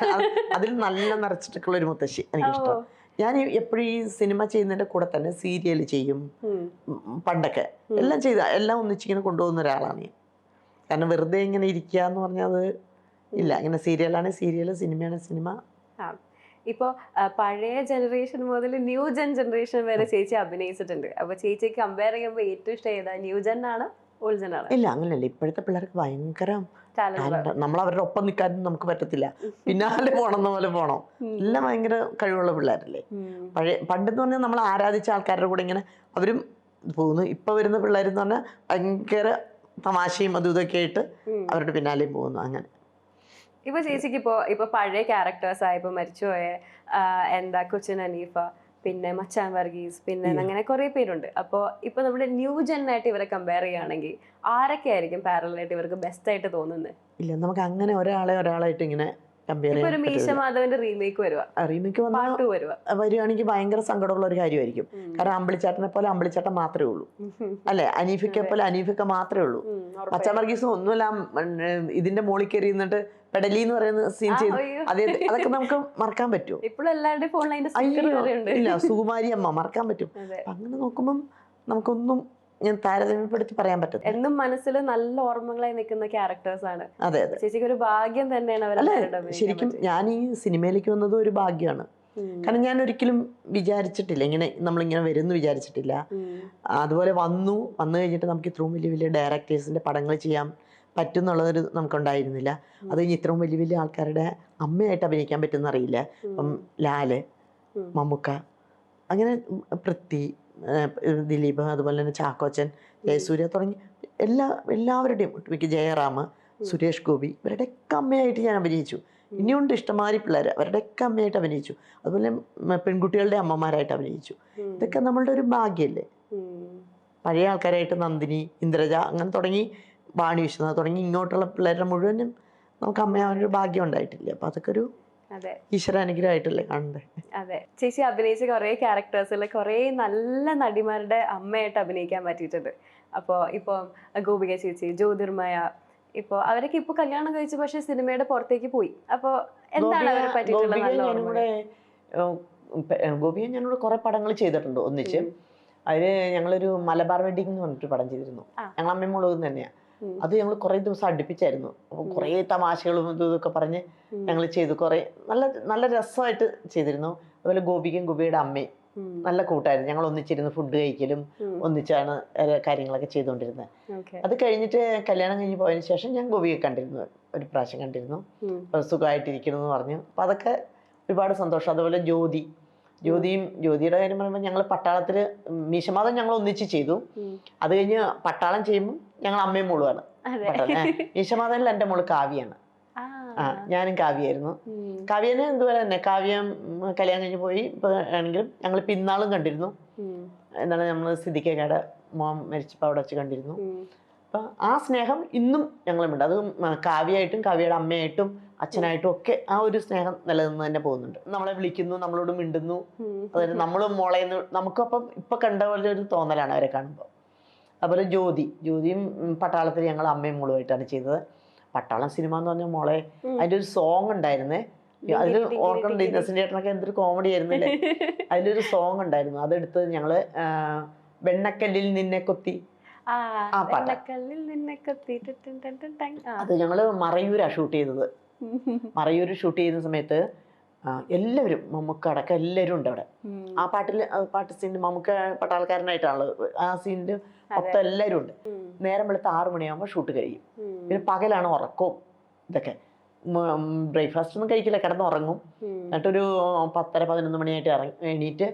Speaker 1: അതിൽ നല്ല നിറച്ചിട്ടുള്ള ഒരു മുത്തശ്ശി എനിക്കിഷ്ടം. ഞാൻ എപ്പോഴും ഈ സിനിമ ചെയ്യുന്നതിന്റെ കൂടെ തന്നെ സീരിയൽ ചെയ്യും. പണ്ടൊക്കെ എല്ലാം ഒന്നിച്ചിങ്ങനെ കൊണ്ടുപോകുന്ന ഒരാളാണ് ഞാൻ. കാരണം വെറുതെ ഇങ്ങനെ ഇരിക്കുക എന്ന് പറഞ്ഞാൽ അത് ഇല്ല. ഇങ്ങനെ സീരിയലാണ് സീരിയൽ, സിനിമയാണ് സിനിമ.
Speaker 2: ഇപ്പോൾ പഴയ ജനറേഷൻ മുതൽ ന്യൂ ജനറേഷൻ വരെ ചേച്ചി അഭിനയിച്ചിട്ടുണ്ട്. അപ്പൊ ചേച്ചിക്ക് കമ്പയർ ചെയ്യുമ്പോൾ ഏറ്റവും ഇഷ്ടം ഏതാ? ന്യൂ ജെൻ ആണോ ഓൾഡ് ജെൻ ആണോ?
Speaker 1: ഇല്ല, അങ്ങനെയല്ല. ഇപ്പോഴത്തെ പിള്ളേർക്ക് ഭയങ്കര നമ്മൾ അവരുടെ ഒപ്പം നിൽക്കാനും നമുക്ക് പറ്റത്തില്ല, പിന്നാലെ പോണെന്ന പോലെ പോണം. എല്ലാം ഭയങ്കര കഴിവുള്ള പിള്ളേരല്ലേ. പണ്ടെന്ന് പറഞ്ഞാൽ നമ്മൾ ആരാധിച്ച ആൾക്കാരുടെ കൂടെ ഇങ്ങനെ അവരും പോകുന്നു. ഇപ്പൊ വരുന്ന പിള്ളേരെന്ന് പറഞ്ഞാൽ ഭയങ്കര തമാശയും അതും ഇതൊക്കെ ആയിട്ട് അവരുടെ പിന്നാലെയും പോകുന്നു. അങ്ങനെ
Speaker 2: ഇപ്പൊ ചേച്ചിക്ക് ഇപ്പൊ പഴയ ക്യാരക്ടേഴ്സ് ആയപ്പോ മരിച്ചുപോയ എന്താ കൊച്ചിൻ ഹനീഫ, പിന്നെ മച്ചാൻ വർഗീസ്, പിന്നെ അങ്ങനെ കുറെ പേരുണ്ട്. അപ്പോൾ ഇപ്പൊ നമ്മുടെ ന്യൂ ജെൻ ആയിട്ട് ഇവരെ കമ്പയർ ചെയ്യുകയാണെങ്കിൽ ആരൊക്കെ ആയിരിക്കും പാരലായിട്ട് ഇവർക്ക് ബെസ്റ്റ് ആയിട്ട് തോന്നുന്നത്?
Speaker 1: ഇല്ല, നമുക്ക് അങ്ങനെ ഒരാളായിട്ട് ഇങ്ങനെ
Speaker 2: ഒരു മീശ മാധവന്റെ റീമേക്ക്
Speaker 1: വരികയാണെങ്കിൽ ഭയങ്കര സങ്കടമുള്ള ഒരു കാര്യമായിരിക്കും. കാരണം അമ്പിളിച്ചാട്ടനെ പോലെ അമ്പിളിച്ചാട്ടൻ മാത്രമേ ഉള്ളൂ, അല്ലെ? അനീഫിക്കെ പോലെ അനീഫിക്ക മാത്രമേ ഉള്ളൂ. മച്ചാൻ വർഗീസും ഒന്നുമില്ല, ഇതിന്റെ മോളിൽ കയറി നിന്നിട്ട് പെടലി എന്ന് പറയുന്ന സീൻ ചെയ്ത് അതൊക്കെ നമുക്ക് മറക്കാൻ പറ്റുമോ? ഇല്ല, സുകുമാരി അമ്മ മറക്കാൻ പറ്റും. അങ്ങനെ നോക്കുമ്പം നമുക്കൊന്നും ഞാൻ താരതമ്യപ്പെടുത്തി പറയാൻ പറ്റും.
Speaker 2: എന്നും മനസ്സിൽ നല്ല ഓർമ്മകളായി നിൽക്കുന്ന ക്യാരക്ടേഴ്സ് ആണ്.
Speaker 1: അതെ അതെ,
Speaker 2: ചേച്ചിക്ക് ഒരു ഭാഗ്യം തന്നെയാണ്.
Speaker 1: ശരിക്കും ഞാൻ ഈ സിനിമയിലേക്ക് വന്നത് ഒരു ഭാഗ്യമാണ്. കാരണം ഞാൻ ഒരിക്കലും വിചാരിച്ചിട്ടില്ല ഇങ്ങനെ നമ്മളിങ്ങനെ വരുമെന്ന് വിചാരിച്ചിട്ടില്ല. അതുപോലെ വന്നു കഴിഞ്ഞിട്ട് നമുക്ക് ഇത്രയും വലിയ വലിയ ഡയറക്ടേഴ്സിന്റെ പടങ്ങൾ ചെയ്യാൻ പറ്റും എന്നുള്ളതൊരു നമുക്കുണ്ടായിരുന്നില്ല. അത് കഴിഞ്ഞ് ഇത്രയും വലിയ വലിയ ആൾക്കാരുടെ അമ്മയായിട്ട് അഭിനയിക്കാൻ പറ്റുമെന്ന് അറിയില്ല. ഇപ്പം ലാല്, മമ്മൂക്ക, അങ്ങനെ പൃഥ്വി, ദിലീപ്, അതുപോലെ തന്നെ ചാക്കോച്ചൻ, ജയസൂര്യ തുടങ്ങി എല്ലാവരുടെയും, ജയറാം, സുരേഷ് ഗോപി, ഇവരുടെയൊക്കെ അമ്മയായിട്ട് ഞാൻ അഭിനയിച്ചു. ഇനിയുണ്ട് ഇഷ്ടംമാതിരി പിള്ളേർ, അവരുടെയൊക്കെ അമ്മയായിട്ട് അഭിനയിച്ചു. അതുപോലെ പെൺകുട്ടികളുടെ അമ്മമാരായിട്ട് അഭിനയിച്ചു. ഇതൊക്കെ നമ്മളുടെ ഒരു ഭാഗ്യമല്ലേ. പഴയ ആൾക്കാരായിട്ട് നന്ദിനി, ഇന്ദ്രജ, അങ്ങനെ തുടങ്ങി വാണി വിശ്വനാഥ് തുടങ്ങി ഇങ്ങോട്ടുള്ള പിള്ളേരുടെ മുഴുവനും നമുക്ക് അമ്മയാവാനൊരു ഭാഗ്യം ഉണ്ടായിട്ടില്ല. അപ്പം അതൊക്കെ ഒരു ഈശ്വര അനുഗ്രഹമായിട്ടല്ലേ കാണണ്ടേ.
Speaker 2: അതെ, ചേച്ചി അഭിനയിച്ച കുറേ ക്യാരക്ടേഴ്സിൽ കുറേ നല്ല നടിമാരുടെ അമ്മയായിട്ട് അഭിനയിക്കാൻ പറ്റിയിട്ടുണ്ട്. അപ്പോൾ ഇപ്പോൾ ഗോപിക ചേച്ചി, ജ്യോതിർമയ, ഇപ്പോൾ അവരൊക്കെ ഇപ്പോൾ കല്യാണം കഴിച്ചു, പക്ഷെ സിനിമയുടെ പുറത്തേക്ക് പോയി. അപ്പോൾ എന്താണ് അവരെ പറ്റിയിട്ടുള്ള നല്ല ഓർമ്മ?
Speaker 1: ഗോപിയെ ഞാനിവിടെ കുറെ പടങ്ങൾ ചെയ്തിട്ടുണ്ട് ഒന്നിച്ച്. അതില് ഞങ്ങളൊരു മലബാർ വെഡിങ് എന്ന് പറഞ്ഞിട്ട് പടം ചെയ്തിരുന്നു. ഞങ്ങൾ അമ്മയും മോളും തന്നെയാണ്. അത് ഞങ്ങൾ കുറേ ദിവസം അടുപ്പിച്ചായിരുന്നു. അപ്പം കുറേ തമാശകളും ഇതൊക്കെ പറഞ്ഞ് ഞങ്ങൾ ചെയ്തു. കുറേ നല്ല രസമായിട്ട് ചെയ്തിരുന്നു. അതുപോലെ ഗോപിയുടെ അമ്മയും നല്ല കൂട്ടായിരുന്നു. ഞങ്ങൾ ഒന്നിച്ചിരുന്ന് ഫുഡ് കഴിക്കലും ഒന്നിച്ചാണ് കാര്യങ്ങളൊക്കെ ചെയ്തുകൊണ്ടിരുന്നത്. അത് കഴിഞ്ഞിട്ട് കല്യാണം കഴിഞ്ഞ് പോയതിനു ശേഷം ഞാൻ ഗോപിയെ കണ്ടിരുന്നു, ഒരു പ്രാവശ്യം കണ്ടിരുന്നു. സുഖമായിട്ടിരിക്കണമെന്ന് പറഞ്ഞു. അപ്പം അതൊക്കെ ഒരുപാട് സന്തോഷം. അതുപോലെ ജ്യോതിയുടെ കാര്യം പറയുമ്പോൾ ഞങ്ങൾ പട്ടാളത്തിൽ മീശമാധവൻ ഞങ്ങൾ ഒന്നിച്ച് ചെയ്തു. അത് കഴിഞ്ഞ് പട്ടാളം ചെയ്യുമ്പോൾ ഞങ്ങൾ അമ്മയും മോളുമാണ്. മീശമാധവനിൽ എൻ്റെ മോള് കാവ്യാണ്. ഞാനും കാവ്യായിരുന്നു. കാവ്യനെ എന്തുപോലെ തന്നെ കാവ്യം കല്യാണം കഴിഞ്ഞ് പോയി. ഇപ്പൊ ആണെങ്കിലും ഞങ്ങൾ പിന്നാളും കണ്ടിരുന്നു. എന്താണ് നമ്മൾ സിദ്ദിഖയുടെ മോൻ മരിച്ചപ്പോൾ അവിടെ വെച്ച് കണ്ടിരുന്നു. അപ്പൊ ആ സ്നേഹം ഇന്നും ഞങ്ങളുമുണ്ട്. അത് കാവ്യയായിട്ടും കാവ്യയുടെ അമ്മയായിട്ടും അച്ഛനായിട്ടും ഒക്കെ ആ ഒരു സ്നേഹം നിലനിന്ന് തന്നെ പോകുന്നുണ്ട്. നമ്മളെ വിളിക്കുന്നു, നമ്മളോട് മിണ്ടുന്നു. അതായത് നമ്മളും മോളെന്ന് നമുക്കപ്പം ഇപ്പൊ കണ്ട പോലെ ഒരു തോന്നലാണ് അവരെ കാണുമ്പോൾ. അതുപോലെ ജ്യോതിയും പട്ടാളത്തിൽ ഞങ്ങൾ അമ്മയും മോളുമായിട്ടാണ് ചെയ്തത്. പട്ടാളം സിനിമ എന്ന് പറഞ്ഞ മോളെ അതിൻ്റെ ഒരു സോങ് ഉണ്ടായിരുന്നേ. അതിൽ ഓർക്കുന്നുണ്ട്, ഇന്നസെന്റ് ചേട്ടനൊക്കെ എന്തൊരു കോമഡി ആയിരുന്നില്ലേ. അതിലൊരു സോങ് ഉണ്ടായിരുന്നു. അതെടുത്ത് ഞങ്ങള് വെണ്ണക്കല്ലിൽ നിന്നെ കൊത്തി, ആ പാട്ട്, അത് ഞങ്ങള് മറയൂരാ ഷൂട്ട് ചെയ്തത്. മറയൂർ ഷൂട്ട് ചെയ്യുന്ന സമയത്ത് എല്ലാവരും മമ്മൂക്ക അടക്കം എല്ലാവരും ഉണ്ട് അവിടെ. ആ പാട്ട് സീനിൽ മമ്മൂക്ക പട്ടാളക്കാരനായിട്ടാണല്ലോ ആ സീനിൽ മൊത്തം എല്ലാവരും ഉണ്ട്. നേരം വെളുത്ത് 6 മണിയാകുമ്പോൾ ഷൂട്ട് കഴിയും. പിന്നെ പകലാണ് ഉറക്കവും ഇതൊക്കെ. ബ്രേക്ക്ഫാസ്റ്റ് ഒന്നും കഴിക്കില്ല, കിടന്നുറങ്ങും. എന്നിട്ടൊരു 10:30-11 മണിയായിട്ട് എണീറ്റ്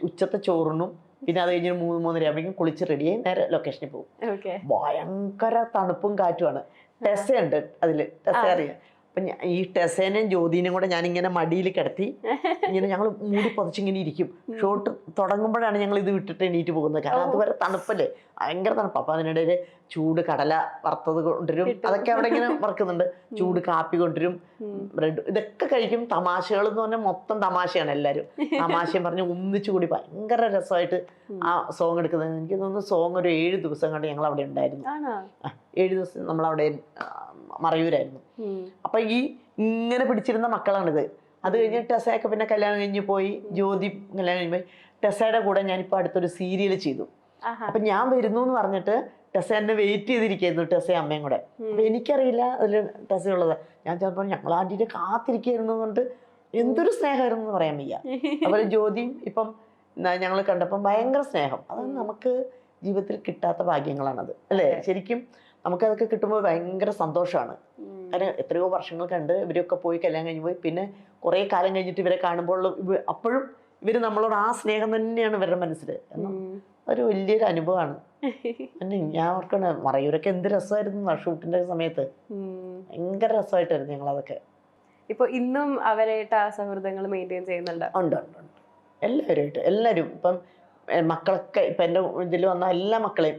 Speaker 1: ഉച്ചത്തെ ചോറിനും പിന്നെ അത് കഴിഞ്ഞ് 3-3:30 ആകുമ്പോഴേക്കും കുളിച്ച് റെഡിയായി നേരെ ലൊക്കേഷനിൽ പോകും. ഭയങ്കര തണുപ്പും കാറ്റുമാണ്. ടെസ്സയുണ്ട് അതിൽ, ടെസ്സ അറിയാം. അപ്പം ഈ ടെസ്സേനെയും ജ്യോതിനെയും കൂടെ ഞാനിങ്ങനെ മടിയിൽ കിടത്തി ഇങ്ങനെ ഞങ്ങൾ മൂടി പൊതച്ചിങ്ങനെ ഇരിക്കും. ഷോട്ട് തുടങ്ങുമ്പോഴാണ് ഞങ്ങൾ ഇത് വിട്ടിട്ട് എണീറ്റ് പോകുന്നത്. കാരണം അതുവരെ തണുപ്പല്ലേ, ഭയങ്കര തണുപ്പ്. അപ്പം അതിനിടയിൽ ചൂട് കടല വറുത്തത് കൊണ്ടുവരും, അതൊക്കെ അവിടെ ഇങ്ങനെ വറുക്കുന്നുണ്ട്. ചൂട് കാപ്പി കൊണ്ടുവരും, ബ്രെഡ്, ഇതൊക്കെ കഴിക്കും. തമാശകൾ എന്ന് പറഞ്ഞാൽ മൊത്തം തമാശയാണ്. എല്ലാവരും തമാശയും പറഞ്ഞ് ഒന്നിച്ചു കൂടി ഭയങ്കര രസമായിട്ട് ആ സോങ് എടുക്കുന്നത്. എനിക്ക് തോന്നുന്നു സോങ് ഒരു 7 ദിവസം കണ്ട് ഞങ്ങൾ അവിടെ ഉണ്ടായിരുന്നു. 7 ദിവസം നമ്മളവിടെ മറയൂരായിരുന്നു. അപ്പൊ ഈ ഇങ്ങനെ പിടിച്ചിരുന്ന മക്കളാണിത്. അത് കഴിഞ്ഞ് ടെസ്സയൊക്കെ പിന്നെ കല്യാണം കഴിഞ്ഞ് പോയി, ജ്യോതി കല്യാണം കഴിഞ്ഞ് പോയി. ടെസ്സയുടെ കൂടെ ഞാനിപ്പോൾ അടുത്തൊരു സീരിയൽ ചെയ്തു. അപ്പൊ ഞാൻ വരുന്നു എന്ന് പറഞ്ഞിട്ട് ടെസ്സ എന്നെ വെയിറ്റ് ചെയ്തിരിക്കുന്നു, ടെസ്സയും അമ്മയും കൂടെ. അപ്പൊ എനിക്കറിയില്ല അതിൽ ടെസ്സയുള്ളത്. ഞാൻ ചിലപ്പോൾ ഞങ്ങൾ ആന്റിനെ കാത്തിരിക്കുന്നു കൊണ്ട് എന്തൊരു സ്നേഹമായിരുന്നു എന്ന് പറയാൻ വയ്യ. അതുപോലെ ജ്യോതിയും ഇപ്പം ഞങ്ങൾ കണ്ടപ്പം ഭയങ്കര സ്നേഹം. അത് നമുക്ക് ജീവിതത്തിൽ കിട്ടാത്ത ഭാഗ്യങ്ങളാണത് അല്ലേ? ശരിക്കും നമുക്കതൊക്കെ കിട്ടുമ്പോൾ ഭയങ്കര സന്തോഷമാണ്. കാരണം എത്രയോ വർഷങ്ങൾ കണ്ട് ഇവരൊക്കെ പോയി കല്യാണം കഴിഞ്ഞ് പോയി, പിന്നെ കുറേ കാലം കഴിഞ്ഞിട്ട് ഇവരെ കാണുമ്പോൾ അപ്പോഴും ഇവർ നമ്മളോട് ആ സ്നേഹം തന്നെയാണ് ഇവരുടെ മനസ്സിൽ. അതൊരു വലിയൊരു അനുഭവമാണ്. പിന്നെ ഞാൻ ഓർക്കണ മറയൂരൊക്കെ എന്ത് രസമായിരുന്നു ആ ഷൂട്ടിന്റെ സമയത്ത്. ഭയങ്കര രസമായിട്ടായിരുന്നു ഞങ്ങളതൊക്കെ.
Speaker 2: ഇപ്പൊ ഇന്നും അവരായിട്ട് ആ സൗഹൃദങ്ങൾ മെയിൻറ്റെയിൻ ചെയ്യുന്നുണ്ട്?
Speaker 1: ഉണ്ട് ഉണ്ട് ഉണ്ട്, എല്ലാവരുമായിട്ട്. എല്ലാവരും ഇപ്പം മക്കളൊക്കെ ഇപ്പൊ എൻ്റെ ഇതിൽ വന്ന എല്ലാ മക്കളെയും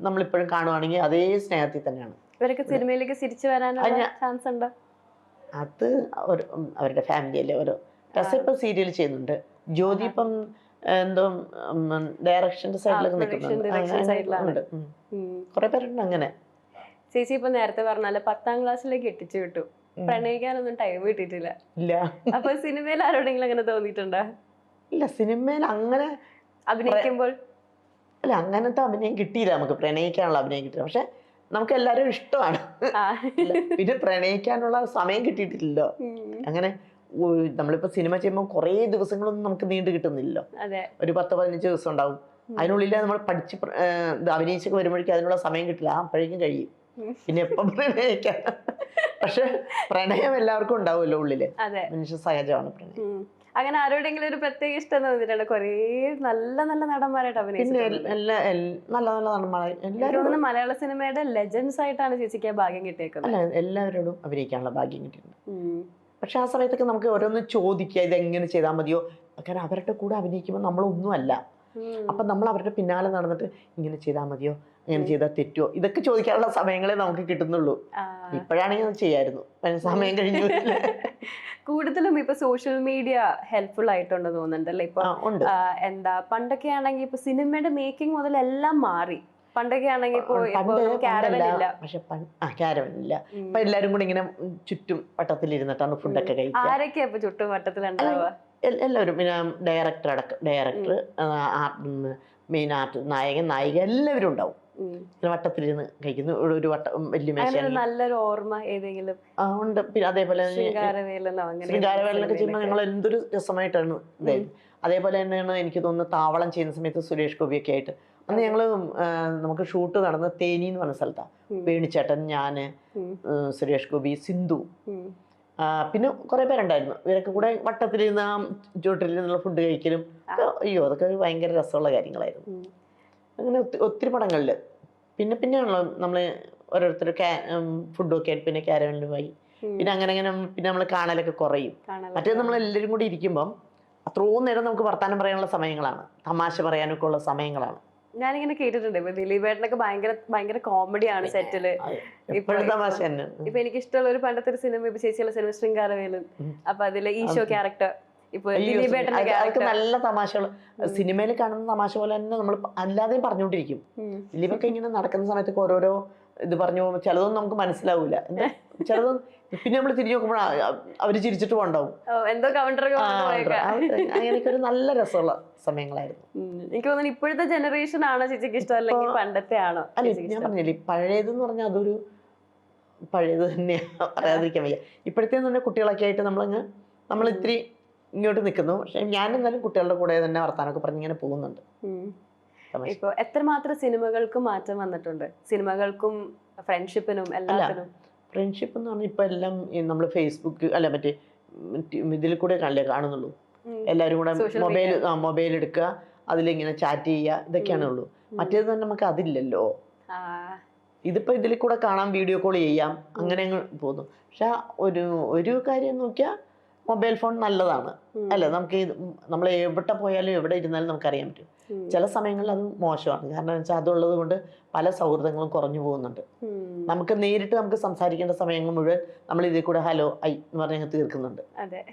Speaker 1: നമ്മളിപ്പോഴും കാണുവാണെങ്കിൽ അതേ സ്നേഹത്തിൽ തന്നെയാണ്.
Speaker 2: ഇവരൊക്കെ സിനിമയിലേക്ക് തിരിച്ചു വരാനുള്ള ചാൻസ് ഉണ്ടോ?
Speaker 1: അത് അവരുടെ ഫാമിലിയല്ലേ. ഓരോ ടെസ്സ ഇപ്പം സീരിയൽ ചെയ്യുന്നുണ്ട്. ജ്യോതി ഇപ്പം എന്തോ ഡയറക്ഷന്റെ സൈഡിലൊക്കെ നിൽക്കുന്നുണ്ട്. കുറെ പേരുണ്ട് അങ്ങനെ.
Speaker 2: ചേച്ചി ഇപ്പൊ നേരത്തെ പറഞ്ഞാല് 10ാം ക്ലാസ്സിലേക്ക് എത്തിച്ചു വിട്ടു, പ്രണയിക്കാനൊന്നും ടൈം കിട്ടിയിട്ടില്ല.
Speaker 1: ഇല്ല.
Speaker 2: അപ്പൊ സിനിമയിൽ ആരോടെങ്കിലും അങ്ങനെ തോന്നിയിട്ടുണ്ടോ?
Speaker 1: ഇല്ല, സിനിമയിൽ അങ്ങനെ
Speaker 2: അഭിനയിക്കുമ്പോൾ
Speaker 1: അല്ല, അങ്ങനത്തെ അഭിനയം കിട്ടിയില്ല നമുക്ക്. പ്രണയിക്കാനുള്ള അഭിനയം കിട്ടിയില്ല. പക്ഷെ നമുക്ക് എല്ലാവരും ഇഷ്ടമാണ്. പിന്നെ പ്രണയിക്കാനുള്ള സമയം കിട്ടിയിട്ടില്ലല്ലോ. അങ്ങനെ നമ്മളിപ്പോ സിനിമ ചെയ്യുമ്പോൾ കുറേ ദിവസങ്ങളൊന്നും നമുക്ക് നീണ്ടു കിട്ടുന്നില്ലല്ലോ. ഒരു 10-15 ദിവസം ഉണ്ടാവും. അതിനുള്ളിൽ നമ്മൾ പഠിച്ച് അഭിനയിച്ചൊക്കെ വരുമ്പോഴേക്കും അതിനുള്ള സമയം കിട്ടില്ല. അപ്പോഴേക്കും കഴിയും. പിന്നെ എപ്പം പ്രണയിക്കാൻ. പക്ഷെ പ്രണയം എല്ലാവർക്കും ഉണ്ടാവുമല്ലോ ഉള്ളില്. മനുഷ്യ സഹജമാണ് പ്രണയം.
Speaker 2: അങ്ങനെ ആരോടെങ്കിലും ഒരു പ്രത്യേക ഇഷ്ടം തോന്നിയിട്ടുണ്ട്? കുറേ നല്ല നല്ല നടന്മാരായിട്ട് അഭിനയിച്ചിട്ടുണ്ട്.
Speaker 1: നല്ല നല്ല നടന്മാരെ
Speaker 2: എല്ലാവരും മലയാള സിനിമയുടെ ലെജൻഡ്സ് ആയിട്ടാണ് ചേച്ചിക്ക് ഭാഗ്യം കിട്ടിയേക്കുന്നത്.
Speaker 1: അല്ല, എല്ലാവരോടും അഭിനയിക്കാനുള്ള ഭാഗ്യം കിട്ടിയിട്ടുണ്ട്. പക്ഷെ ആ സമയത്തൊക്കെ നമുക്ക് ഓരോന്ന് ചോദിക്കുക, ഇതെങ്ങനെ ചെയ്താൽ മതിയോ. കാരണം അവരുടെ കൂടെ അഭിനയിക്കുമ്പോൾ നമ്മളൊന്നുമല്ല. അപ്പൊ നമ്മൾ അവരുടെ പിന്നാലെ നടന്നിട്ട് ഇങ്ങനെ ചെയ്താൽ മതിയോ, ഇങ്ങനെ ചെയ്താൽ തെറ്റുമോ, ഇതൊക്കെ ചോദിക്കാനുള്ള സമയങ്ങളെ നമുക്ക് കിട്ടുന്നുള്ളൂ. ഇപ്പോഴാണെങ്കിൽ അത് ചെയ്യായിരുന്നു, സമയം കഴിഞ്ഞു.
Speaker 2: കൂടുതലും ഇപ്പൊ സോഷ്യൽ മീഡിയ ഹെൽപ്ഫുൾ ആയിട്ടുണ്ടെന്ന് തോന്നുന്നുണ്ടല്ലേ? ഇപ്പൊ എന്താ പണ്ടൊക്കെ ആണെങ്കിൽ ഇപ്പൊ സിനിമയുടെ മേക്കിംഗ് മുതൽ എല്ലാം മാറി. പണ്ടൊക്കെ ആണെങ്കിൽ ക്യാരവനില്ല.
Speaker 1: പക്ഷെ ക്യാരവനില്ല. ഇപ്പൊ എല്ലാരും കൂടി ഇങ്ങനെ ചുറ്റും വട്ടത്തിലിരുന്നിട്ടാണ് ഫുഡൊക്കെ കഴിക്കുക.
Speaker 2: ആരൊക്കെയാ ഇപ്പൊ ചുറ്റും വട്ടത്തിലുണ്ടാവുക?
Speaker 1: എല്ലാവരും. പിന്നെ ഡയറക്ടർ അടക്കം, ഡയറക്ടർ, മെയിൻ ആർട്ട്, നായകൻ, നായിക, എല്ലാവരും ഉണ്ടാവും. വട്ടത്തിലിരുന്ന് കഴിക്കുന്നു. ഒരു വട്ടം വലിയ മേശയാണ്.
Speaker 2: നല്ലൊരു ഓർമ്മ ഏതെങ്കിലും
Speaker 1: ഉണ്ട്? പിന്നെ അതേപോലെ ശൃംഗാരവേലനൊക്കെ ചെയ്യുമ്പോൾ ഞങ്ങൾ എന്തൊരു രസമായിട്ടാണ് ഇതായിരുന്നു. അതേപോലെ തന്നെയാണ് എനിക്ക് തോന്നുന്നു താവളം ചെയ്യുന്ന സമയത്ത് സുരേഷ് ഗോപിയൊക്കെ ആയിട്ട്. അന്ന് ഞങ്ങള് നമുക്ക് ഷൂട്ട് നടന്നത് തേനി എന്ന് പറഞ്ഞ സ്ഥലത്താണ്. വേണിച്ചേട്ടൻ, ഞാന്, സുരേഷ് ഗോപി, സിന്ധു, പിന്നെ കുറെ പേരുണ്ടായിരുന്നു. ഇവരൊക്കെ കൂടെ വട്ടത്തിലിരുന്ന് ആ ചുവട്ടിലിരുന്നുള്ള ഫുഡ് കഴിക്കലും. അയ്യോ, അതൊക്കെ ഭയങ്കര രസമുള്ള കാര്യങ്ങളായിരുന്നു. അങ്ങനെ ഒത്തിരി പടങ്ങളിൽ പിന്നെയാണല്ലോ നമ്മൾ ഓരോരുത്തർ ഫുഡൊക്കെ ആയിട്ട് പിന്നെ ക്യാരവനിൽ പോയി. പിന്നെ അങ്ങനെ പിന്നെ നമ്മൾ കാണലൊക്കെ കുറയും. മറ്റേത് നമ്മൾ എല്ലാവരും കൂടി ഇരിക്കുമ്പം അത്രയും നേരം നമുക്ക് വർത്താനം പറയാനുള്ള സമയങ്ങളാണ്, തമാശ പറയാനൊക്കെ ഉള്ള സമയങ്ങളാണ്.
Speaker 2: ഞാനിങ്ങനെ കേട്ടിട്ടുണ്ട് ഇപ്പൊ ദിലീപേട്ടനൊക്കെ ഭയങ്കര കോമഡിയാണ് സെറ്റില്. ഇപ്പൊ എനിക്ക് ഇഷ്ടമുള്ള ഒരു പണ്ടത്തെ ഒരു സിനിമ, ഇപ്പൊ ചേച്ചിയുള്ള സിനിമ ശൃംഗാരവേലൻ. അപ്പൊ അതിലെ ഈശോ ക്യാരക്ടർ, ഇപ്പൊ ദിലീപേട്ടന്റെ ക്യാരക്ടർ,
Speaker 1: നല്ല തമാശകൾ. സിനിമയിൽ കാണുന്ന തമാശ പോലെ തന്നെ നമ്മൾ അല്ലാതെയും പറഞ്ഞുകൊണ്ടിരിക്കും. ദിലീപൊക്കെ ഇങ്ങനെ നടക്കുന്ന സമയത്തൊക്കെ ഓരോരോ ഇത് പറഞ്ഞു പോകുമ്പോൾ ചിലതൊന്നും നമുക്ക് മനസ്സിലാവൂല. ചിലതൊന്നും പിന്നെ നമ്മൾ തിരിഞ്ഞു നോക്കുമ്പോൾ അവര് ചിരിച്ചിട്ട് പോണ്ടാവും. അങ്ങനെയൊക്കെ ഒരു നല്ല രസമുള്ള സമയങ്ങളായിരുന്നു.
Speaker 2: എനിക്ക് തോന്നുന്നു ഇപ്പോഴത്തെ ജനറേഷൻ ആണോ ചേച്ചിക്ക് ഇഷ്ടം, അല്ലെങ്കിൽ പണ്ടത്തെ ആണോ?
Speaker 1: അല്ല, ഞാൻ പറഞ്ഞില്ലേ പഴയതെന്ന് പറഞ്ഞാൽ അതൊരു പഴയത് തന്നെയാണ്, പറയാതിരിക്കാൻ വയ്യ. ഇപ്പോഴത്തേന്ന് പറഞ്ഞാൽ കുട്ടികളൊക്കെ ആയിട്ട് നമ്മൾ ഇത്തിരി ഇങ്ങോട്ട് നിൽക്കുന്നു. പക്ഷെ ഞാൻ എന്നാലും കുട്ടികളുടെ കൂടെ തന്നെ വർത്താനമൊക്കെ പറഞ്ഞ് ഇങ്ങനെ പോകുന്നുണ്ട്.
Speaker 2: ഇപ്പൊ എത്രമാത്രം സിനിമകൾക്കും മാറ്റം വന്നിട്ടുണ്ട്, സിനിമകൾക്കും ഫ്രണ്ട്ഷിപ്പിനും എല്ലാത്തിനും?
Speaker 1: ഫ്രണ്ട്ഷിപ്പ് എന്ന് പറഞ്ഞാൽ ഇപ്പൊ എല്ലാം നമ്മൾ ഫേസ്ബുക്ക് അല്ല മറ്റേ ഇതിൽ കൂടെ കാണുന്നുള്ളൂ. എല്ലാവരും കൂടെ മൊബൈൽ എടുക്കുക, അതിലിങ്ങനെ ചാറ്റ് ചെയ്യുക, ഇതൊക്കെയാണ് ഉള്ളൂ. മറ്റേത് തന്നെ നമുക്ക് അതില്ലല്ലോ. ഇതിപ്പോ ഇതിൽ കൂടെ കാണാം, വീഡിയോ കോൾ ചെയ്യാം, അങ്ങനെ പോകുന്നു. പക്ഷെ ഒരു കാര്യം നോക്കിയാൽ മൊബൈൽ ഫോൺ നല്ലതാണ് അല്ലേ? നമുക്ക് നമ്മൾ എവിടെ പോയാലും എവിടെ ഇരുന്നാലും നമുക്കറിയാൻ പറ്റും. ചില സമയങ്ങളിൽ അത് മോശമാണ്. കാരണം എന്ന് വെച്ചാൽ അതുള്ളത് കൊണ്ട് പല സൗഹൃദങ്ങളും കുറഞ്ഞു പോകുന്നുണ്ട്. നമുക്ക് നേരിട്ട് നമുക്ക് സംസാരിക്കേണ്ട സമയങ്ങൾ മുഴുവൻ നമ്മൾ ഇതിൽ കൂടെ ഹലോ ഐ എന്ന് പറഞ്ഞ് തീർക്കുന്നുണ്ട്.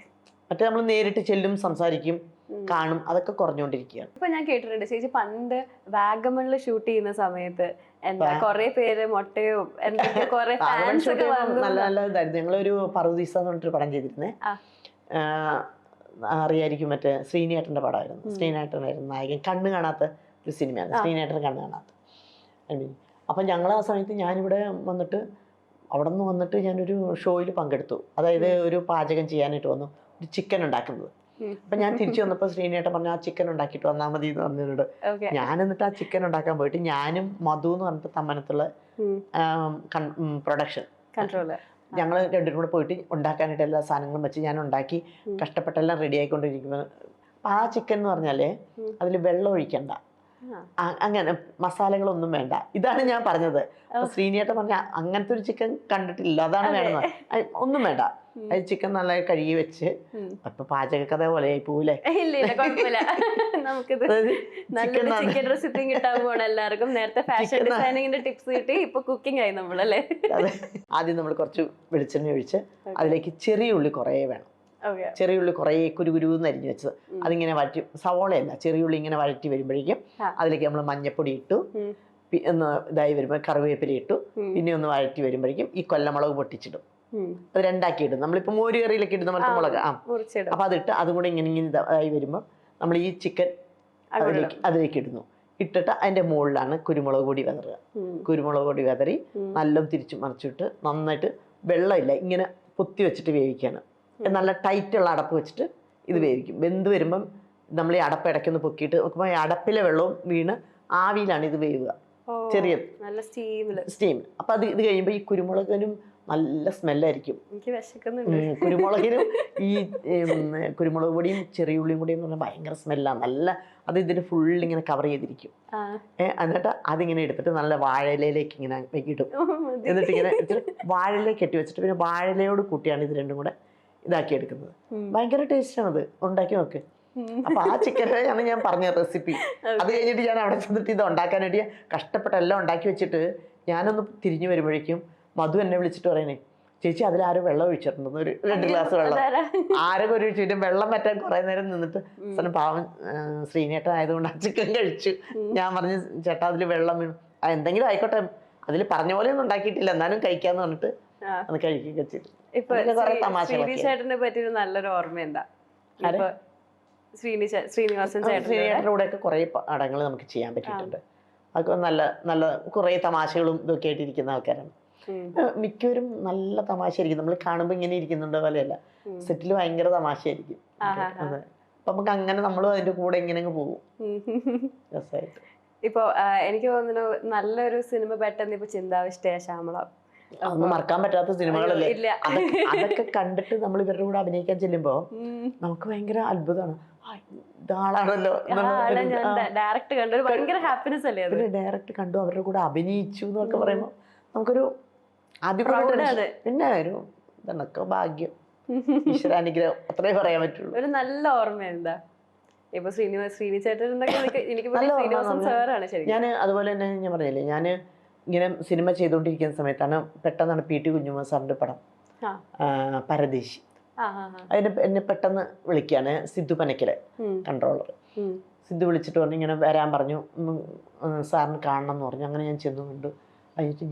Speaker 1: മറ്റേ നമ്മൾ നേരിട്ട് ചെല്ലും, സംസാരിക്കും, കാണും, അതൊക്കെ കുറഞ്ഞുകൊണ്ടിരിക്കുകയാണ്.
Speaker 2: ഇപ്പൊ ഞാൻ കേട്ടിട്ടുണ്ട് ചേച്ചി പണ്ട് വാഗമണിൽ ഷൂട്ട് ചെയ്യുന്ന സമയത്ത് എന്താ കൊറേ പേര് മൊട്ടയോ എന്തൊക്കെ കൊറേ ഫാൻസ് ഒക്കെ വന്നു.
Speaker 1: നല്ല നല്ല ഇതായിരുന്നു. ഞങ്ങളൊരു പറുദീസ എന്ന് പറഞ്ഞിട്ടൊരു പടം ചെയ്തിരുന്നേ. അറിയായിരിക്കും, മറ്റേ ശ്രീനേട്ടൻ്റെ പടമായിരുന്നു. ശ്രീനേട്ടനായിരുന്നു നായകൻ. കണ്ണ് കാണാത്ത ഒരു സിനിമയാണ് ശ്രീനേട്ടൻ കണ്ണ് കാണാത്ത. അപ്പം ഞങ്ങൾ ആ സമയത്ത് ഞാനിവിടെ വന്നിട്ട് അവിടെ നിന്ന് വന്നിട്ട് ഞാനൊരു ഷോയിൽ പങ്കെടുത്തു. അതായത് ഒരു പാചകം ചെയ്യാനായിട്ട് വന്നു, ഒരു ചിക്കൻ ഉണ്ടാക്കുന്നത്. അപ്പം ഞാൻ തിരിച്ചു വന്നപ്പോൾ ശ്രീനേട്ടൻ പറഞ്ഞു ആ ചിക്കൻ ഉണ്ടാക്കിയിട്ട് വന്നാൽ മതി എന്ന് പറഞ്ഞിട്ട് ഞാൻ എന്നിട്ട് ആ ചിക്കൻ ഉണ്ടാക്കാൻ പോയിട്ട് ഞാനും മധു എന്ന് പറഞ്ഞിട്ട് തമ്മനത്തുള്ള പ്രൊഡക്ഷൻ കൺട്രോളർ ഞങ്ങൾ രണ്ടുപേരും കൂടെ പോയിട്ട് ഉണ്ടാക്കാനായിട്ട് എല്ലാ സാധനങ്ങളും വെച്ച് ഞാൻ ഉണ്ടാക്കി കഷ്ടപ്പെട്ടെല്ലാം റെഡി ആയിക്കൊണ്ടിരിക്കുന്നത്. അപ്പം ആ ചിക്കൻ എന്ന് പറഞ്ഞാലേ അതിൽ വെള്ളം ഒഴിക്കണ്ട, അങ്ങനെ മസാലകളൊന്നും വേണ്ട. ഇതാണ് ഞാൻ പറഞ്ഞത്. അപ്പൊ ശ്രീനിയേട്ടൻ പറഞ്ഞ അങ്ങനത്തെ ഒരു ചിക്കൻ കണ്ടിട്ടില്ല, അതാണ് വേണമെന്ന്. ഒന്നും വേണ്ട, അത് ചിക്കൻ നല്ല കഴുകി വെച്ച്. അപ്പൊ പാചക കഥ പോലെ ആയി പോവില്ലേ?
Speaker 2: നമുക്കിത് നല്ലൊരു ചിക്കൻ റെസിപ്പി കിട്ടാൻ പോണ എല്ലാവർക്കും. നേരത്തെ ഫാഷൻ ഡിസൈനിങ്ങിന്റെ ടിപ്സ് കിട്ടി, ഇപ്പൊ കുക്കിംഗ് ആയി നമ്മളല്ലേ.
Speaker 1: ആദ്യം നമ്മൾ കുറച്ച് വെളിച്ചെണ്ണ ഒഴിച്ച് അതിലേക്ക് ചെറിയ ഉള്ളി കുറേ വേണം. ചെറിയ ഉള്ളി കുറേ കുരുകുരുന്ന് അരിഞ്ഞു വെച്ചത് അതിങ്ങനെ വഴറ്റി, സവോളയല്ല ചെറിയ ഉള്ളി ഇങ്ങനെ വഴറ്റി വരുമ്പോഴേക്കും അതിലേക്ക് നമ്മൾ മഞ്ഞപ്പൊടി ഇട്ടു, ഒന്ന് ഇതായി വരുമ്പോൾ കറിവേപ്പില ഇട്ടു, പിന്നെ ഒന്ന് വഴറ്റി വരുമ്പോഴേക്കും ഈ കൊല്ലമുളക് പൊട്ടിച്ചിടും. അത് രണ്ടാക്കി ഇടും. നമ്മളിപ്പോ മോര് കറിയിലൊക്കെ ഇടുന്ന മറ്റു മുളക് അപ്പൊ അതിട്ട് അതും കൂടെ ഇങ്ങനെ ഇതായി വരുമ്പോൾ നമ്മൾ ഈ ചിക്കൻ അതിലേക്ക് ഇടുന്നു. ഇട്ടിട്ട് അതിന്റെ മുകളിലാണ് കുരുമുളക് പൊടി വിതറുക. കുരുമുളക് പൊടി വിതറി നല്ല തിരിച്ചു മറിച്ചിട്ട് നന്നായിട്ട് വെള്ളമില്ല ഇങ്ങനെ പൊത്തി വെച്ചിട്ട് വേവിക്കാണ്. നല്ല ടൈറ്റുള്ള അടപ്പ് വെച്ചിട്ട് ഇത് വേവിക്കും. വെന്ത് വരുമ്പം നമ്മൾ ഈ അടപ്പ് ഇടയ്ക്കൊന്ന് പൊക്കിയിട്ട് നോക്കുമ്പോൾ ഈ അടപ്പിലെ വെള്ളവും വീണ് ആവിയിലാണ് ഇത് വേവുക, ചെറിയ സ്റ്റീം. അപ്പൊ ഇത് കഴിയുമ്പോൾ ഈ കുരുമുളകിനും നല്ല സ്മെല്ലായിരിക്കും. കുരുമുളകിനും ഈ കുരുമുളക് പൊടിയും ചെറിയ ഉള്ളിയും കൂടി എന്ന് പറഞ്ഞാൽ ഭയങ്കര സ്മെല്ലാണ്. നല്ല അത് ഇതിന് ഫുള്ളിങ്ങനെ കവർ ചെയ്തിരിക്കും. എന്നിട്ട് അതിങ്ങനെ എടുത്തിട്ട് നല്ല വാഴയിലേക്ക് ഇങ്ങനെ ഇടും. എന്നിട്ട് ഇങ്ങനെ വാഴയിലേക്ക് കെട്ടി വെച്ചിട്ട് പിന്നെ വാഴയിലയോട് കൂട്ടിയാണ് ഇത് രണ്ടും കൂടെ ഇതാക്കി എടുക്കുന്നത്. ഭയങ്കര ടേസ്റ്റാണത്, ഉണ്ടാക്കി നോക്ക്. അപ്പൊ ആ ചിക്കനാണ് ഞാൻ പറഞ്ഞ റെസിപ്പി. അത് കഴിഞ്ഞിട്ട് ഞാൻ അവിടെ ചെന്നിട്ട് ഇത് ഉണ്ടാക്കാനായിട്ട് കഷ്ടപ്പെട്ട് എല്ലാം ഉണ്ടാക്കി വെച്ചിട്ട് ഞാനൊന്ന് തിരിഞ്ഞു വരുമ്പോഴേക്കും മധു എന്നെ വിളിച്ചിട്ട് പറയണേ, ചേച്ചി അതിലാരോ വെള്ളം ഒഴിച്ചിട്ടുണ്ടെന്ന്, ഒരു 2 ഗ്ലാസ് വെള്ളം. ആരൊക്കെ ഒരു ഒഴിച്ചിട്ട് വെള്ളം പറ്റാൻ കുറെ നേരം നിന്നിട്ട് പാവം ശ്രീനേട്ടൻ ആയതുകൊണ്ട് ആ ചിക്കൻ കഴിച്ചു. ഞാൻ പറഞ്ഞു ചേട്ടാ അതിൽ വെള്ളം വീണു. എന്തെങ്കിലും ആയിക്കോട്ടെ, അതിൽ പറഞ്ഞ പോലെ ഒന്നും ഉണ്ടാക്കിയിട്ടില്ല, എന്നാലും കഴിക്കാന്ന് പറഞ്ഞിട്ട് അത് കഴിക്കുകയൊക്കെ ചെയ്തു.
Speaker 2: ശ്രീനിചേട്ടനെ പറ്റിയൊരു നല്ലൊരു ഓർമ്മ എന്താ?
Speaker 1: ശ്രീനിയേട്ടൻ്റെ കൂടെ ഒക്കെ കുറെ പടങ്ങൾ നമുക്ക് ചെയ്യാൻ പറ്റിയിട്ടുണ്ട്. അതൊക്കെ നല്ല നല്ല കുറെ തമാശകളും ഇതൊക്കെ ആയിട്ടിരിക്കുന്ന ആൾക്കാരാണ് മിക്കവരും. നല്ല തമാശയായിരിക്കും, നമ്മൾ കാണുമ്പോൾ ഇങ്ങനെ ഇരിക്കുന്നുണ്ട് പോലെയല്ല, സെറ്റിൽ ഭയങ്കര തമാശയായിരിക്കും. അതെ, അപ്പൊ നമുക്ക് അങ്ങനെ നമ്മളും അതിന്റെ കൂടെ ഇങ്ങനെ പോകും രസമായിട്ട്.
Speaker 2: ഇപ്പൊ എനിക്ക് തോന്നുന്നു നല്ലൊരു സിനിമ പെട്ടെന്ന് ഇപ്പൊ ചിന്താവിഷ്ടയ ശ്യാമള,
Speaker 1: ഒന്നും മറക്കാൻ പറ്റാത്ത സിനിമകളല്ലേ. അതൊക്കെ കണ്ടിട്ട് നമ്മൾ ഇവരുടെ കൂടെ അഭിനയിക്കാൻ ചെല്ലുമ്പോ നമുക്ക് ഭയങ്കര അത്ഭുതമാണ്. ഇതാളാണല്ലോ
Speaker 2: ഡയറക്റ്റ് കണ്ടു, ഭയങ്കര ഹാപ്പിനെസ് അല്ലേ.
Speaker 1: ഡയറക്റ്റ് കണ്ടു, അവരുടെ കൂടെ അഭിനയിച്ചു എന്നൊക്കെ പറയുമ്പോ നമുക്കൊരു ആദ്യം പിന്നെ ഒരു ഇതൊക്കെ ഭാഗ്യം, ഈശ്വരാനുഗ്രഹം, അത്രേ പറയാൻ പറ്റുള്ളൂ.
Speaker 2: ഒരു നല്ല ഓർമ്മ എന്താ? ഇപ്പൊ ശ്രീനിചേട്ടൻ
Speaker 1: ഞാൻ അതുപോലെ തന്നെ ഞാൻ പറഞ്ഞില്ലേ, ഞാൻ ഇങ്ങനെ സിനിമ ചെയ്തുകൊണ്ടിരിക്കുന്ന സമയത്താണ് പെട്ടെന്നാണ് PT കുഞ്ഞുമ്മ സാറിന്റെ പടം പരദേശി. എന്നെ പെട്ടെന്ന് വിളിക്കാണ് സിദ്ധു പനക്കല് കൺട്രോളർ. സിദ്ധു വിളിച്ചിട്ട് പറഞ്ഞു ഇങ്ങനെ വരാൻ പറഞ്ഞു, സാറിന് കാണണം എന്ന് പറഞ്ഞു. അങ്ങനെ ഞാൻ ചെന്നുകൊണ്ട് കഴിഞ്ഞിട്ട്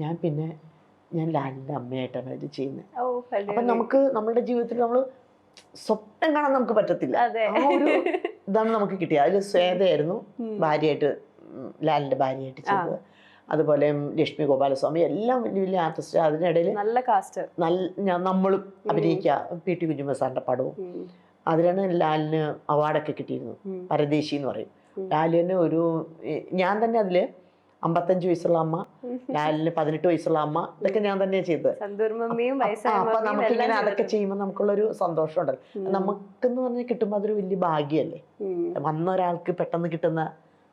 Speaker 1: ഞാൻ ലാലിൻ്റെ അമ്മയായിട്ടാണ് ഇത് ചെയ്യുന്നത്. അപ്പം നമുക്ക് നമ്മുടെ ജീവിതത്തിൽ നമ്മൾ സ്വപ്നം കാണാൻ നമുക്ക് പറ്റത്തില്ല, ആ ഒരു ഇതാണ് നമുക്ക് കിട്ടിയത്. അതിൽ ശ്വേതയായിരുന്നു ഭാര്യയായിട്ട്, ലാലിൻ്റെ ഭാര്യയായിട്ട് ചെയ്തത്. അതുപോലെ ലക്ഷ്മി ഗോപാലസ്വാമി, എല്ലാം വലിയ വലിയ ആർട്ടിസ്റ്റ്. അതിനിടയിൽ
Speaker 2: നല്ല കാസ്റ്റ്,
Speaker 1: നമ്മളും അഭിനയിക്കുക. PT കുഞ്ഞുമ്മ സാറിൻ്റെ പടവും അതിലാണ് ലാലിന് അവാർഡൊക്കെ കിട്ടിയിരുന്നു, പരദേശി എന്ന് പറയും. ലാലിന് ഞാൻ തന്നെ അതില് 55 വയസ്സുള്ള അമ്മ, ലാലിന് 18 വയസ്സുള്ള അമ്മ, ഇതൊക്കെ ഞാൻ തന്നെയാണ് ചെയ്തത്. അപ്പൊ നമുക്കിങ്ങനെ അതൊക്കെ ചെയ്യുമ്പോൾ നമുക്കുള്ളൊരു സന്തോഷം ഉണ്ടല്ലോ. നമുക്കെന്ന് പറഞ്ഞാൽ കിട്ടുമ്പോൾ അതൊരു വലിയ ഭാഗ്യല്ലേ, വന്ന ഒരാൾക്ക് പെട്ടെന്ന് കിട്ടുന്ന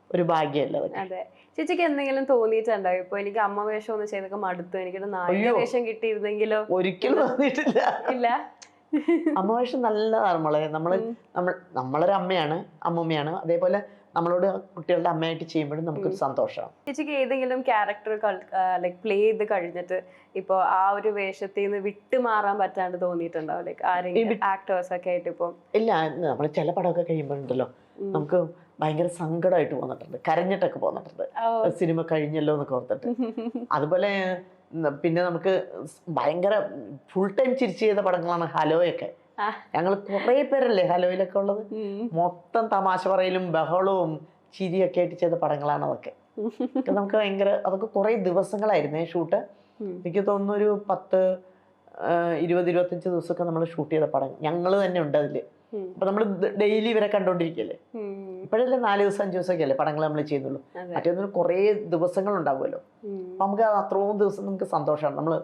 Speaker 1: ഒരു ഭാഗ്യമല്ലേ അതൊക്കെ.
Speaker 2: അതെ. ചേച്ചിക്ക് എന്തെങ്കിലും തോന്നിയിട്ടുണ്ടോ ഇപ്പൊ എനിക്ക് അമ്മ വേഷം ഒന്ന് ചെയ്തൊക്കെ മടുത്തു, എനിക്കൊരു നായിക വേഷം കിട്ടിയിരുന്നെങ്കിലോ?
Speaker 1: ഒരിക്കലും തോന്നിയിട്ടില്ല.
Speaker 2: ഇല്ല.
Speaker 1: അമ്മ വേഷം നല്ലതാണ് മോളെ. നമ്മളൊരു അമ്മയാണ്, അമ്മൂമ്മയാണ്. അതേപോലെ നമ്മളോട് കുട്ടികളുടെ അമ്മയായിട്ട് ചെയ്യുമ്പോഴും നമുക്കൊരു സന്തോഷമാണ്.
Speaker 2: ചേച്ചിക്ക് ഏതെങ്കിലും ക്യാരക്ടർ ലൈക് പ്ലേ ചെയ്ത് കഴിഞ്ഞിട്ട് ഇപ്പൊ ആ ഒരു വേഷത്തിൽ നിന്ന് വിട്ടുമാറാൻ പറ്റാണ്ട് തോന്നിയിട്ടുണ്ടോ? ലൈക് ആരെങ്കിലും ആക്ടേഴ്സ് ഒക്കെ ആയിട്ട് ഇപ്പൊ?
Speaker 1: ഇല്ല, നമ്മൾ ചില പടമൊക്കെ കഴിയുമ്പോഴുണ്ടല്ലോ നമുക്ക് ഭയങ്കര സങ്കടമായിട്ട് പോന്നിട്ടുണ്ട്, കരഞ്ഞിട്ടൊക്കെ പോന്നിട്ടുണ്ട്, സിനിമ കഴിഞ്ഞല്ലോ എന്നൊക്കെ ഓർത്തിട്ട്. അതുപോലെ പിന്നെ നമുക്ക് ഭയങ്കര ഫുൾ ടൈം ചിരിച്ചു ചെയ്ത പടങ്ങളാണ് ഹലോയൊക്കെ. ഞങ്ങൾ കുറെ പേരല്ലേ ഹലോയിലൊക്കെ ഉള്ളത്, മൊത്തം തമാശ പറയലും ബഹളവും ചിരിയൊക്കെ ആയിട്ട് ചെയ്ത പടങ്ങളാണ് അതൊക്കെ. നമുക്ക് ഭയങ്കര അതൊക്കെ കുറെ ദിവസങ്ങളായിരുന്നേ ഷൂട്ട്. എനിക്ക് തോന്നുന്നു ഒരു 10-20-25 ദിവസമൊക്കെ നമ്മൾ ഷൂട്ട് ചെയ്ത പടം ഞങ്ങൾ തന്നെ ഉണ്ട് അതില്. അപ്പൊ നമ്മൾ ഡെയിലി ഇവരെ കണ്ടോണ്ടിരിക്കല്ലേ. ഇപ്പോഴല്ലേ 4 ദിവസം 5 ദിവസമൊക്കെ അല്ലേ പടങ്ങൾ നമ്മൾ ചെയ്യുന്നുള്ളൂ. മറ്റൊന്നും കുറെ ദിവസങ്ങൾ ഉണ്ടാവുമല്ലോ. അപ്പൊ നമുക്ക് അത്രയും ദിവസം നമുക്ക് സന്തോഷമാണ്. നമ്മൾ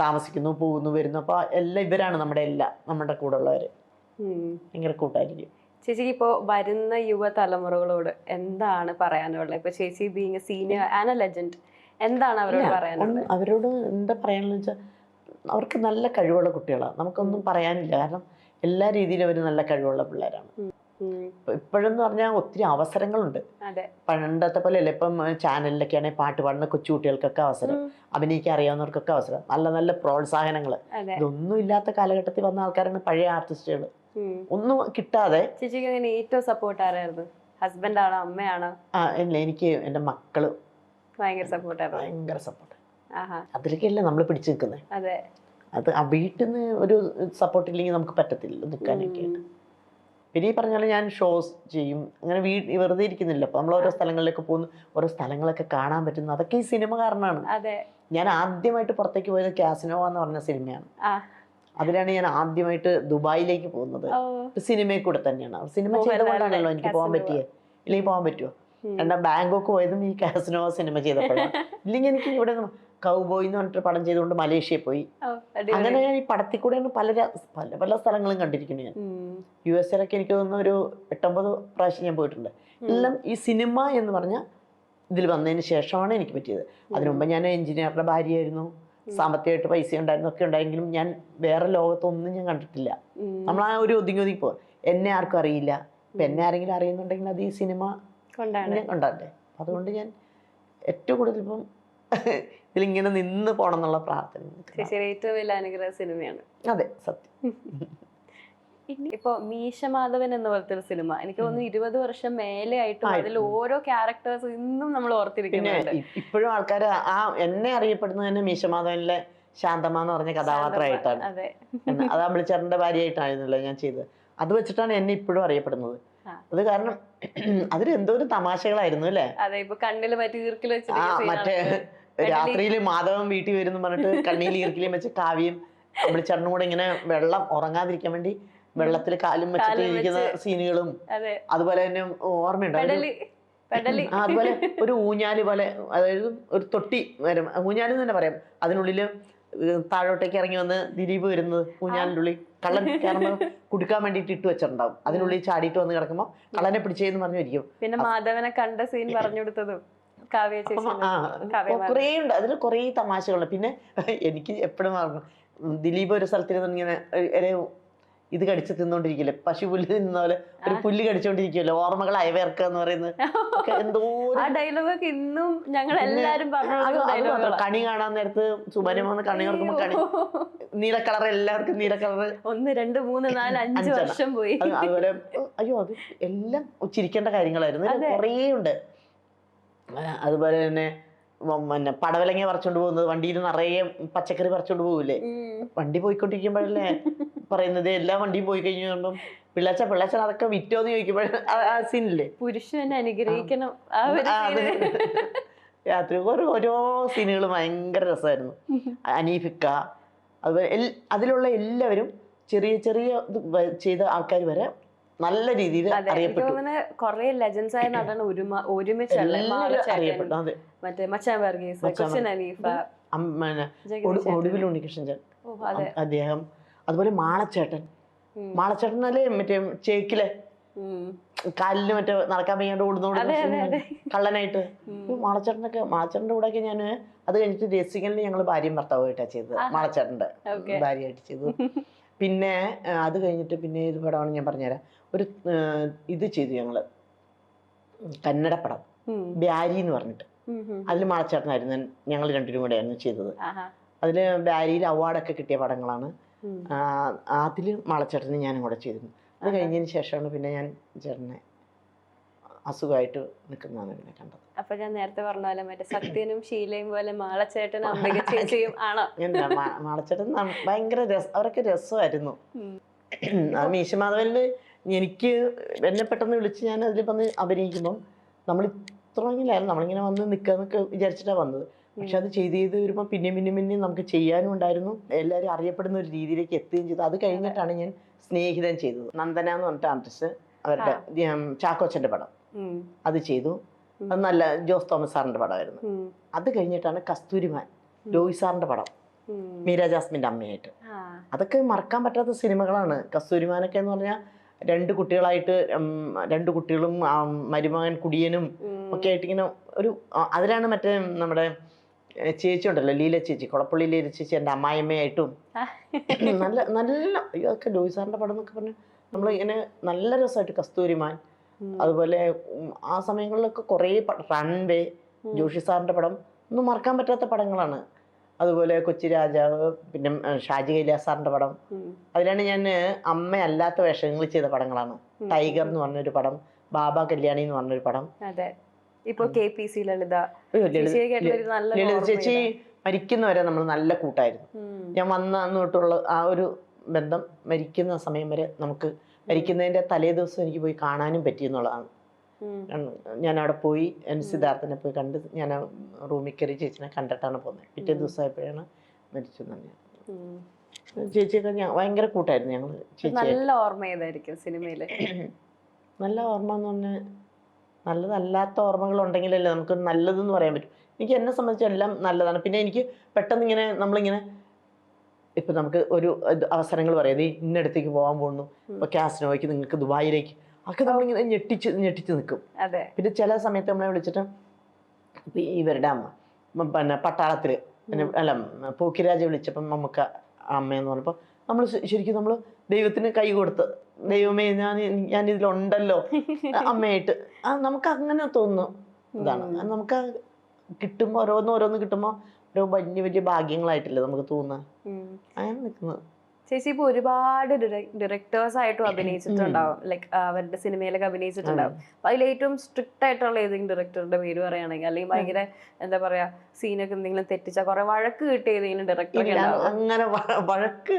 Speaker 1: താമസിക്കുന്നു, പോകുന്നു, വരുന്നു. അപ്പൊ എല്ലാം ഇവരാണ് നമ്മുടെ കൂടെ ഉള്ളവര്. ഭയങ്കര കൂട്ടായിരിക്കും.
Speaker 2: ചേച്ചിക്ക് ഇപ്പോ വരുന്ന യുവതലമുറകളോട് എന്താണ് പറയാനുള്ളത്? ഇപ്പൊ ചേച്ചി being A senior and A legend, എന്താണ് അവരോട് പറയാനുള്ളത്?
Speaker 1: അവരോട് എന്താ പറയാനെന്ന് വെച്ചാൽ അവർക്ക് നല്ല കഴിവുള്ള കുട്ടികളാണ്. നമുക്കൊന്നും പറയാനില്ല. കാരണം എല്ലാ രീതിയിലും അവർ നല്ല കഴിവുള്ള പിള്ളേരാണ്. ഇപ്പോഴെന്ന് പറഞ്ഞാൽ ഒത്തിരി അവസരങ്ങളുണ്ട്. പണ്ടത്തെ പോലെ അല്ലേ. ഇപ്പം ചാനലിലൊക്കെ ആണെങ്കിൽ പാട്ട് പാടുന്ന കൊച്ചുകുട്ടികൾക്കൊക്കെ അവസരം, അഭിനയിക്കാൻ അറിയാവുന്നവർക്കൊക്കെ അവസരം, നല്ല നല്ല പ്രോത്സാഹനങ്ങൾ. ഇതൊന്നും ഇല്ലാത്ത കാലഘട്ടത്തിൽ വന്ന ആൾക്കാരാണ് പഴയ ആർട്ടിസ്റ്റുകൾ. ഒന്നും കിട്ടാതെ.
Speaker 2: ചേച്ചിക്ക് അങ്ങനെ ഏറ്റവും സപ്പോർട്ട് ആരായിരുന്നു? ഹസ്ബൻഡ് ആണോ, അമ്മയാണോ?
Speaker 1: ഇല്ല, എനിക്ക് എൻ്റെ മക്കള്
Speaker 2: ഭയങ്കര സപ്പോർട്ടാണ്.
Speaker 1: ഭയങ്കര സപ്പോർട്ട്. അതിലേക്കല്ലേ നമ്മൾ പിടിച്ചു നിൽക്കുന്നത്. അത് വീട്ടിൽ നിന്ന് ഒരു സപ്പോർട്ട് ഇല്ലെങ്കിൽ നമുക്ക് പറ്റത്തില്ല നിൽക്കാനൊക്കെ ആയിട്ട്. പിന്നെ ഈ പറഞ്ഞാൽ ഞാൻ ഷോസ് ചെയ്യും, അങ്ങനെ വെറുതെ ഇരിക്കുന്നില്ല. അപ്പൊ നമ്മൾ ഓരോ സ്ഥലങ്ങളിലേക്ക് പോകുന്നു, ഓരോ സ്ഥലങ്ങളൊക്കെ കാണാൻ പറ്റുന്നു. അതൊക്കെ ഈ സിനിമ കാരണമാണ്. ഞാൻ ആദ്യമായിട്ട് പുറത്തേക്ക് പോയത് കാസിനോവ എന്ന് പറഞ്ഞ സിനിമയാണ്. അതിലാണ് ഞാൻ ആദ്യമായിട്ട് ദുബായിലേക്ക് പോകുന്നത്. സിനിമയിൽ കൂടെ തന്നെയാണ്. സിനിമ ചെയ്തുകൊണ്ടാണല്ലോ എനിക്ക് പോകാൻ പറ്റിയത്. ഇല്ലെങ്കിൽ പോകാൻ പറ്റുമോ? ബാങ്കോക്ക് പോയതും ഈ കാസിനോവ സിനിമ ചെയ്തപ്പോഴാണ്. ഇല്ലെങ്കിൽ എനിക്ക് ഇവിടെ കൗബോയ് എന്ന് പറഞ്ഞിട്ട് പടം ചെയ്തുകൊണ്ട് മലേഷ്യയിൽ പോയി. അങ്ങനെ ഞാൻ ഈ പടത്തിൽ കൂടെയാണ് പല സ്ഥലങ്ങളും കണ്ടിരിക്കുന്നു. ഞാൻ USA എനിക്ക് തോന്നുന്നു ഒരു 8-9 പ്രാവശ്യം ഞാൻ പോയിട്ടുണ്ട്. എല്ലാം ഈ സിനിമ എന്ന് പറഞ്ഞ ഇതിൽ വന്നതിന് ശേഷമാണ് എനിക്ക് പറ്റിയത്. അതിനു മുമ്പ് ഞാൻ എഞ്ചിനീയറുടെ ഭാര്യയായിരുന്നു, സാമ്പത്തികമായിട്ട് പൈസ ഉണ്ടായിരുന്നു, ഒക്കെ ഉണ്ടായെങ്കിലും ഞാൻ വേറെ ലോകത്തൊന്നും ഞാൻ കണ്ടിട്ടില്ല. നമ്മൾ ആ ഒരു ഒതുങ്ങി പോകും. എന്നെ ആർക്കും അറിയില്ല. ഇപ്പം എന്നെ ആരെങ്കിലും അറിയുന്നുണ്ടെങ്കിൽ അത് ഈ സിനിമ കൊണ്ടാണ്ടേ. അതുകൊണ്ട് ഞാൻ ഏറ്റവും കൂടുതൽ ഇപ്പം ഇതിലിങ്ങനെ നിന്ന് പോണം എന്നുള്ള പ്രാർത്ഥന.
Speaker 2: ഏറ്റവും വലിയ അനുഗ്രഹ സിനിമയാണ്.
Speaker 1: അതെ, സത്യം.
Speaker 2: ഇപ്പൊ മീശമാധവൻ എന്ന പോലത്തെ ഒരു സിനിമ എനിക്ക് തോന്നുന്നു 20 വർഷം മേലെ ആയിട്ടും അതിൽ ഓരോ ക്യാരക്ടേഴ്സ് ഇന്നും നമ്മൾ ഓർത്തിരിക്കുന്നുണ്ട്.
Speaker 1: ഇപ്പോഴും ആൾക്കാർ എന്നെ അറിയപ്പെടുന്നത് തന്നെ മീശമാധവനിലെ ശാന്തമ്മ എന്ന് പറഞ്ഞ കഥാപാത്രമായിട്ടാണ്. അത് അമ്പിളിച്ചേട്ടന്റെ ഭാര്യയായിട്ടായിരുന്നല്ലോ ഞാൻ ചെയ്തത്. അത് വെച്ചിട്ടാണ് എന്നെ ഇപ്പോഴും അറിയപ്പെടുന്നത്. അത് കാരണം അതിൽ എന്തോ ഒരു തമാശകളായിരുന്നു അല്ലേ. മറ്റേ രാത്രിയിൽ മാധവൻ വീട്ടിൽ വരുന്നു പറഞ്ഞിട്ട് കണ്ണിയിൽ ഈർക്കിലും വെച്ച് കാവ്യം അമ്പിളിച്ചേട്ടനും കൂടെ ഇങ്ങനെ വെള്ളം ഉറങ്ങാതിരിക്കാൻ വേണ്ടി വെള്ളത്തിൽ കാലും വെച്ചിട്ട് ഇരിക്കുന്ന സീനുകളും, അതുപോലെ തന്നെ ഓർമ്മയുണ്ടോ? അതുപോലെ ഒരു ഊഞ്ഞാല് പോലെ, അതായത് ഒരു തൊട്ടി വരും, ഊഞ്ഞാല് തന്നെ പറയാം. അതിനുള്ളിൽ താഴോട്ടേക്ക് ഇറങ്ങി വന്ന് ദിലീപ് വരുന്നത് ഊഞ്ഞാലിൻ്റെ ഉള്ളിൽ കള്ളൻ കയറുമ്പോൾ കുടുക്കാൻ വേണ്ടിയിട്ട് ഇട്ട് വെച്ചിട്ടുണ്ടാവും. അതിനുള്ളിൽ ചാടിയിട്ട് വന്ന് കിടക്കുമ്പോൾ കള്ളനെ പിടിച്ചേന്ന് പറഞ്ഞിരിക്കും.
Speaker 2: പിന്നെ മാധവനെ കണ്ട സീൻ പറഞ്ഞു കൊടുത്തതും
Speaker 1: കുറേ ഉണ്ട് അതിൽ, കുറേ തമാശകളുണ്ട്. പിന്നെ എനിക്ക് എപ്പോഴും ദിലീപ് ഒരു സ്ഥലത്തിരുന്ന് ഇങ്ങനെ ഇത് കടിച്ച് തിന്നോണ്ടിരിക്കില്ലേ, പശു പുല്ല് തിന്ന പോലെ ഒരു പുല്ല് കടിച്ചോണ്ടിരിക്കുമല്ലോ, ഓർമ്മകൾ അയവേർക്കുക എന്ന് പറയുന്നത്. എന്തോ
Speaker 2: ഇന്നും ഞങ്ങൾ എല്ലാരും
Speaker 1: കണി കാണാൻ നേരത്ത് സുബരിമ കണി ഓർക്കുമ്പോ കണി നീല കളർ, എല്ലാവർക്കും നീല കളർ.
Speaker 2: 1, 2, 3, 4, 5 വർഷം പോയി.
Speaker 1: അതുപോലെ അയ്യോ അത് എല്ലാം ചിരിക്കേണ്ട കാര്യങ്ങളായിരുന്നു. കുറേ ഉണ്ട്. അതുപോലെ തന്നെ പിന്നെ പടവലങ്ങ പറിച്ചോണ്ട് പോകുന്നത്, വണ്ടിയിൽ നിറയെ പച്ചക്കറി പറിച്ചോണ്ട് പോകൂലേ, വണ്ടി പോയിക്കൊണ്ടിരിക്കുമ്പോഴല്ലേ പറയുന്നത് എല്ലാ വണ്ടിയും പോയി കഴിഞ്ഞു പിള്ളേച്ച അതൊക്കെ വിറ്റോന്ന് ചോദിക്കുമ്പോഴേ ആ സീനില്ലേ,
Speaker 2: പുരുഷനെ അനുഗ്രഹിക്കണം.
Speaker 1: രാത്രി ഓരോ സീനുകൾ ഭയങ്കര രസമായിരുന്നു. അനീഫിക്ക, അതുപോലെ അതിലുള്ള എല്ലാവരും ചെറിയ ചെറിയ ഇത് ചെയ്ത ആൾക്കാർ വരെ നല്ല രീതിയിൽ അറിയപ്പെട്ടു.
Speaker 2: കൊറേ ലെജൻസ് ആയ നടൻ ഒരുമിച്ചുള്ള
Speaker 1: അറിയപ്പെട്ടു. അതെ,
Speaker 2: മറ്റേ മച്ചാൻ വർഗീസ്, കൊച്ചിൻ ഹനീഫ,
Speaker 1: ഒടുവിൽ ഉണ്ണികൃഷ്ണൻ ചേട്ടൻ, അദ്ദേഹം, അതുപോലെ മാളച്ചേട്ടനല്ലേ മറ്റേ ചേക്കിലെ കാലിന് മറ്റേ നടക്കാൻ വയ്യാണ്ട് ഓടുന്നോണ്ട് കള്ളനായിട്ട് മാളച്ചേട്ടന്റെ കൂടെയൊക്കെ ഞാൻ അത് കഴിഞ്ഞിട്ട് രസികനിൽ ഞങ്ങൾ ഭാര്യയും ഭർത്താവുമായിട്ടാണ് ചെയ്തത്. മാളച്ചേട്ടന്റെ ഭാര്യയായിട്ട് ചെയ്തു. പിന്നെ അത് കഴിഞ്ഞിട്ട് പിന്നെ ഏത് പടമാണ് ഞാൻ പറഞ്ഞുതരാം. ഒരു ഇത് ചെയ്തു ഞങ്ങള്, കന്നഡ പടം ബ്യാരി എന്ന് പറഞ്ഞിട്ട്. അതിൽ മാളച്ചേട്ടനായിരുന്നു, ഞങ്ങൾ രണ്ടുപേരും കൂടെയായിരുന്നു ചെയ്തത്. അതിൽ ബ്യാരിയിൽ അവാർഡൊക്കെ കിട്ടിയ പടങ്ങളാണ്. അതിൽ മാളച്ചേട്ടന് ഞാനും കൂടെ ചെയ്തിരുന്നു. അത് കഴിഞ്ഞതിന് ശേഷമാണ് പിന്നെ ഞാൻ ചേട്ടനെ അസുഖമായിട്ട് നിൽക്കുന്നതാണ് പിന്നെ കണ്ടത്.
Speaker 2: അപ്പൊ ഞാൻ നേരത്തെ പറഞ്ഞ പോലെ മറ്റേ സത്യനും ശീലയും പോലെ മാളച്ചേട്ടനും അംബിക ചേച്ചിയും ആണോ?
Speaker 1: മാളച്ചേട്ടൻ ഭയങ്കര അവരൊക്കെ രസമായിരുന്നു. മീശമാധവനില് എനിക്ക് എന്നെ പെട്ടെന്ന് വിളിച്ച് ഞാൻ അതിൽ വന്ന് അഭിനയിക്കുമ്പം നമ്മൾ ഇത്രയെങ്കിലായിരുന്നു, നമ്മളിങ്ങനെ വന്ന് നിൽക്കാന്നൊക്കെ വിചാരിച്ചിട്ടാണ് വന്നത്. പക്ഷെ അത് ചെയ്ത് വരുമ്പോൾ പിന്നെയും നമുക്ക് ചെയ്യാനും ഉണ്ടായിരുന്നു. എല്ലാവരും അറിയപ്പെടുന്ന ഒരു രീതിയിലേക്ക് എത്തുകയും ചെയ്തു. അത് കഴിഞ്ഞിട്ടാണ് ഞാൻ സ്നേഹിതൻ ചെയ്തത്. നന്ദന എന്ന് പറഞ്ഞിട്ട് ആർട്ടിസ്റ്റ്, അവരുടെ ചാക്കോച്ചന്റെ പടം അത് ചെയ്തു. അത് നല്ല ജോസ് തോമസ് സാറിന്റെ പടമായിരുന്നു. അത് കഴിഞ്ഞിട്ടാണ് കസ്തൂരിമാൻ, ലോയി സാറിന്റെ പടം, മീര ജാസ്മിന്റെ അമ്മയായിട്ട്. അതൊക്കെ മറക്കാൻ പറ്റാത്ത സിനിമകളാണ്. കസ്തൂരിമാനൊക്കെ എന്ന് പറഞ്ഞാൽ രണ്ട് കുട്ടികളായിട്ട്, രണ്ട് കുട്ടികളും മരുമകൻ കുടിയനും ഒക്കെ ആയിട്ട് ഇങ്ങനെ ഒരു, അതിലാണ് മറ്റേ നമ്മുടെ ചേച്ചി ഉണ്ടല്ലോ, ലീല ചേച്ചി, കുളപ്പള്ളി ലീല ചേച്ചി എൻ്റെ അമ്മായിമ്മയായിട്ടും നല്ല നല്ല ഇതൊക്കെ ലോയി സാറിൻ്റെ പടം എന്നൊക്കെ പറഞ്ഞാൽ നമ്മളിങ്ങനെ നല്ല രസമായിട്ട്. കസ്തൂരിമാൻ, അതുപോലെ ആ സമയങ്ങളിലൊക്കെ കുറേ റൺവേ, ജോഷി സാറിൻ്റെ പടം ഒന്നും മറക്കാൻ പറ്റാത്ത പടങ്ങളാണ്. അതുപോലെ കൊച്ചി രാജാവ്, പിന്നെ ഷാജി കൈലാസ് സാറിൻ്റെ പടം. അതിലാണ് ഞാൻ അമ്മയല്ലാത്ത വേഷങ്ങൾ ചെയ്ത പടങ്ങളാണ്. ടൈഗർ എന്ന് പറഞ്ഞൊരു പടം, ബാബ കല്യാണി എന്ന് പറഞ്ഞൊരു പടം.
Speaker 2: ഇപ്പൊ ലളിത
Speaker 1: ചേച്ചി മരിക്കുന്നവരെ നമ്മൾ നല്ല കൂട്ടായിരുന്നു. ഞാൻ വന്ന അന്ന് തൊട്ടുള്ള ആ ഒരു ബന്ധം മരിക്കുന്ന സമയം വരെ നമുക്ക്, മരിക്കുന്നതിന്റെ തലേ ദിവസം എനിക്ക് പോയി കാണാനും പറ്റിയെന്നുള്ളതാണ്. ഞാൻ അവിടെ പോയി സിദ്ധാർത്ഥനെ പോയി കണ്ട് ഞാൻ റൂമിൽ കയറി ചേച്ചിനെ കണ്ടിട്ടാണ് പോകുന്നത്. പിറ്റേ ദിവസമായപ്പോഴാണ് മരിച്ചു തന്നെ. ചേച്ചിയൊക്കെ ഞാൻ ഭയങ്കര കൂട്ടായിരുന്നു ഞങ്ങൾ.
Speaker 2: നല്ല ഓർമ്മ ഏതായിരിക്കും സിനിമയില്?
Speaker 1: നല്ല ഓർമ്മ എന്ന് പറഞ്ഞാൽ നല്ലതല്ലാത്ത ഓർമ്മകൾ ഉണ്ടെങ്കിലല്ലേ നമുക്ക് നല്ലതെന്ന് പറയാൻ പറ്റും. എനിക്ക് എന്നെ സംബന്ധിച്ച് എല്ലാം നല്ലതാണ്. പിന്നെ എനിക്ക് പെട്ടെന്ന് ഇങ്ങനെ നമ്മളിങ്ങനെ ഇപ്പം നമുക്ക് ഒരു അവസരങ്ങൾ പറയാം, ഇന്നടത്തേക്ക് പോകാൻ പോകുന്നു, ഇപ്പോൾ കാസിനോയ്ക്ക്, നിങ്ങൾക്ക് ദുബായിലേക്ക്, ഒക്കെ നമ്മളിങ്ങനെ ഞെട്ടിച്ച് നിൽക്കും. പിന്നെ ചില സമയത്ത് നമ്മളെ വിളിച്ചിട്ട് ഇപ്പം ഇവരുടെ അമ്മ പിന്നെ പട്ടാളത്തിൽ അല്ല പോക്കിരാജ വിളിച്ചപ്പം നമുക്ക് അമ്മയെന്ന് പറഞ്ഞപ്പോൾ നമ്മൾ ശരിക്കും നമ്മൾ ദൈവത്തിന് കൈ കൊടുത്ത്, ദൈവമേ ഞാൻ ഇതിലുണ്ടല്ലോ അമ്മയായിട്ട്, നമുക്ക് അങ്ങനെ തോന്നുന്നു. ഇതാണ് നമുക്ക് കിട്ടുമ്പോൾ ഓരോന്ന് കിട്ടുമ്പോൾ ഓരോ വലിയ ഭാഗ്യങ്ങളായിട്ടില്ലേ നമുക്ക് തോന്നുക. അങ്ങനെ നിൽക്കുന്നത്.
Speaker 2: ചേച്ചി ഇപ്പൊ ഒരുപാട് ഡയറക്ടേഴ്സ് ആയിട്ടും അഭിനയിച്ചിട്ടുണ്ടാവും, ലൈക്ക് അവരുടെ സിനിമയിലൊക്കെ അഭിനയിച്ചിട്ടുണ്ടാവും. അപ്പൊ അതിൽ ഏറ്റവും സ്ട്രിക്റ്റ് ആയിട്ടുള്ള ഏതെങ്കിലും ഡയറക്ടറുടെ പേര് പറയുകയാണെങ്കിൽ, അല്ലെങ്കിൽ ഭയങ്കര എന്താ പറയാ സീനൊക്കെ എന്തെങ്കിലും തെറ്റിച്ചാൽ കുറെ വഴക്ക് കിട്ടിയ ഏതെങ്കിലും ഡയറക്ടർ?
Speaker 1: അങ്ങനെ വഴക്ക്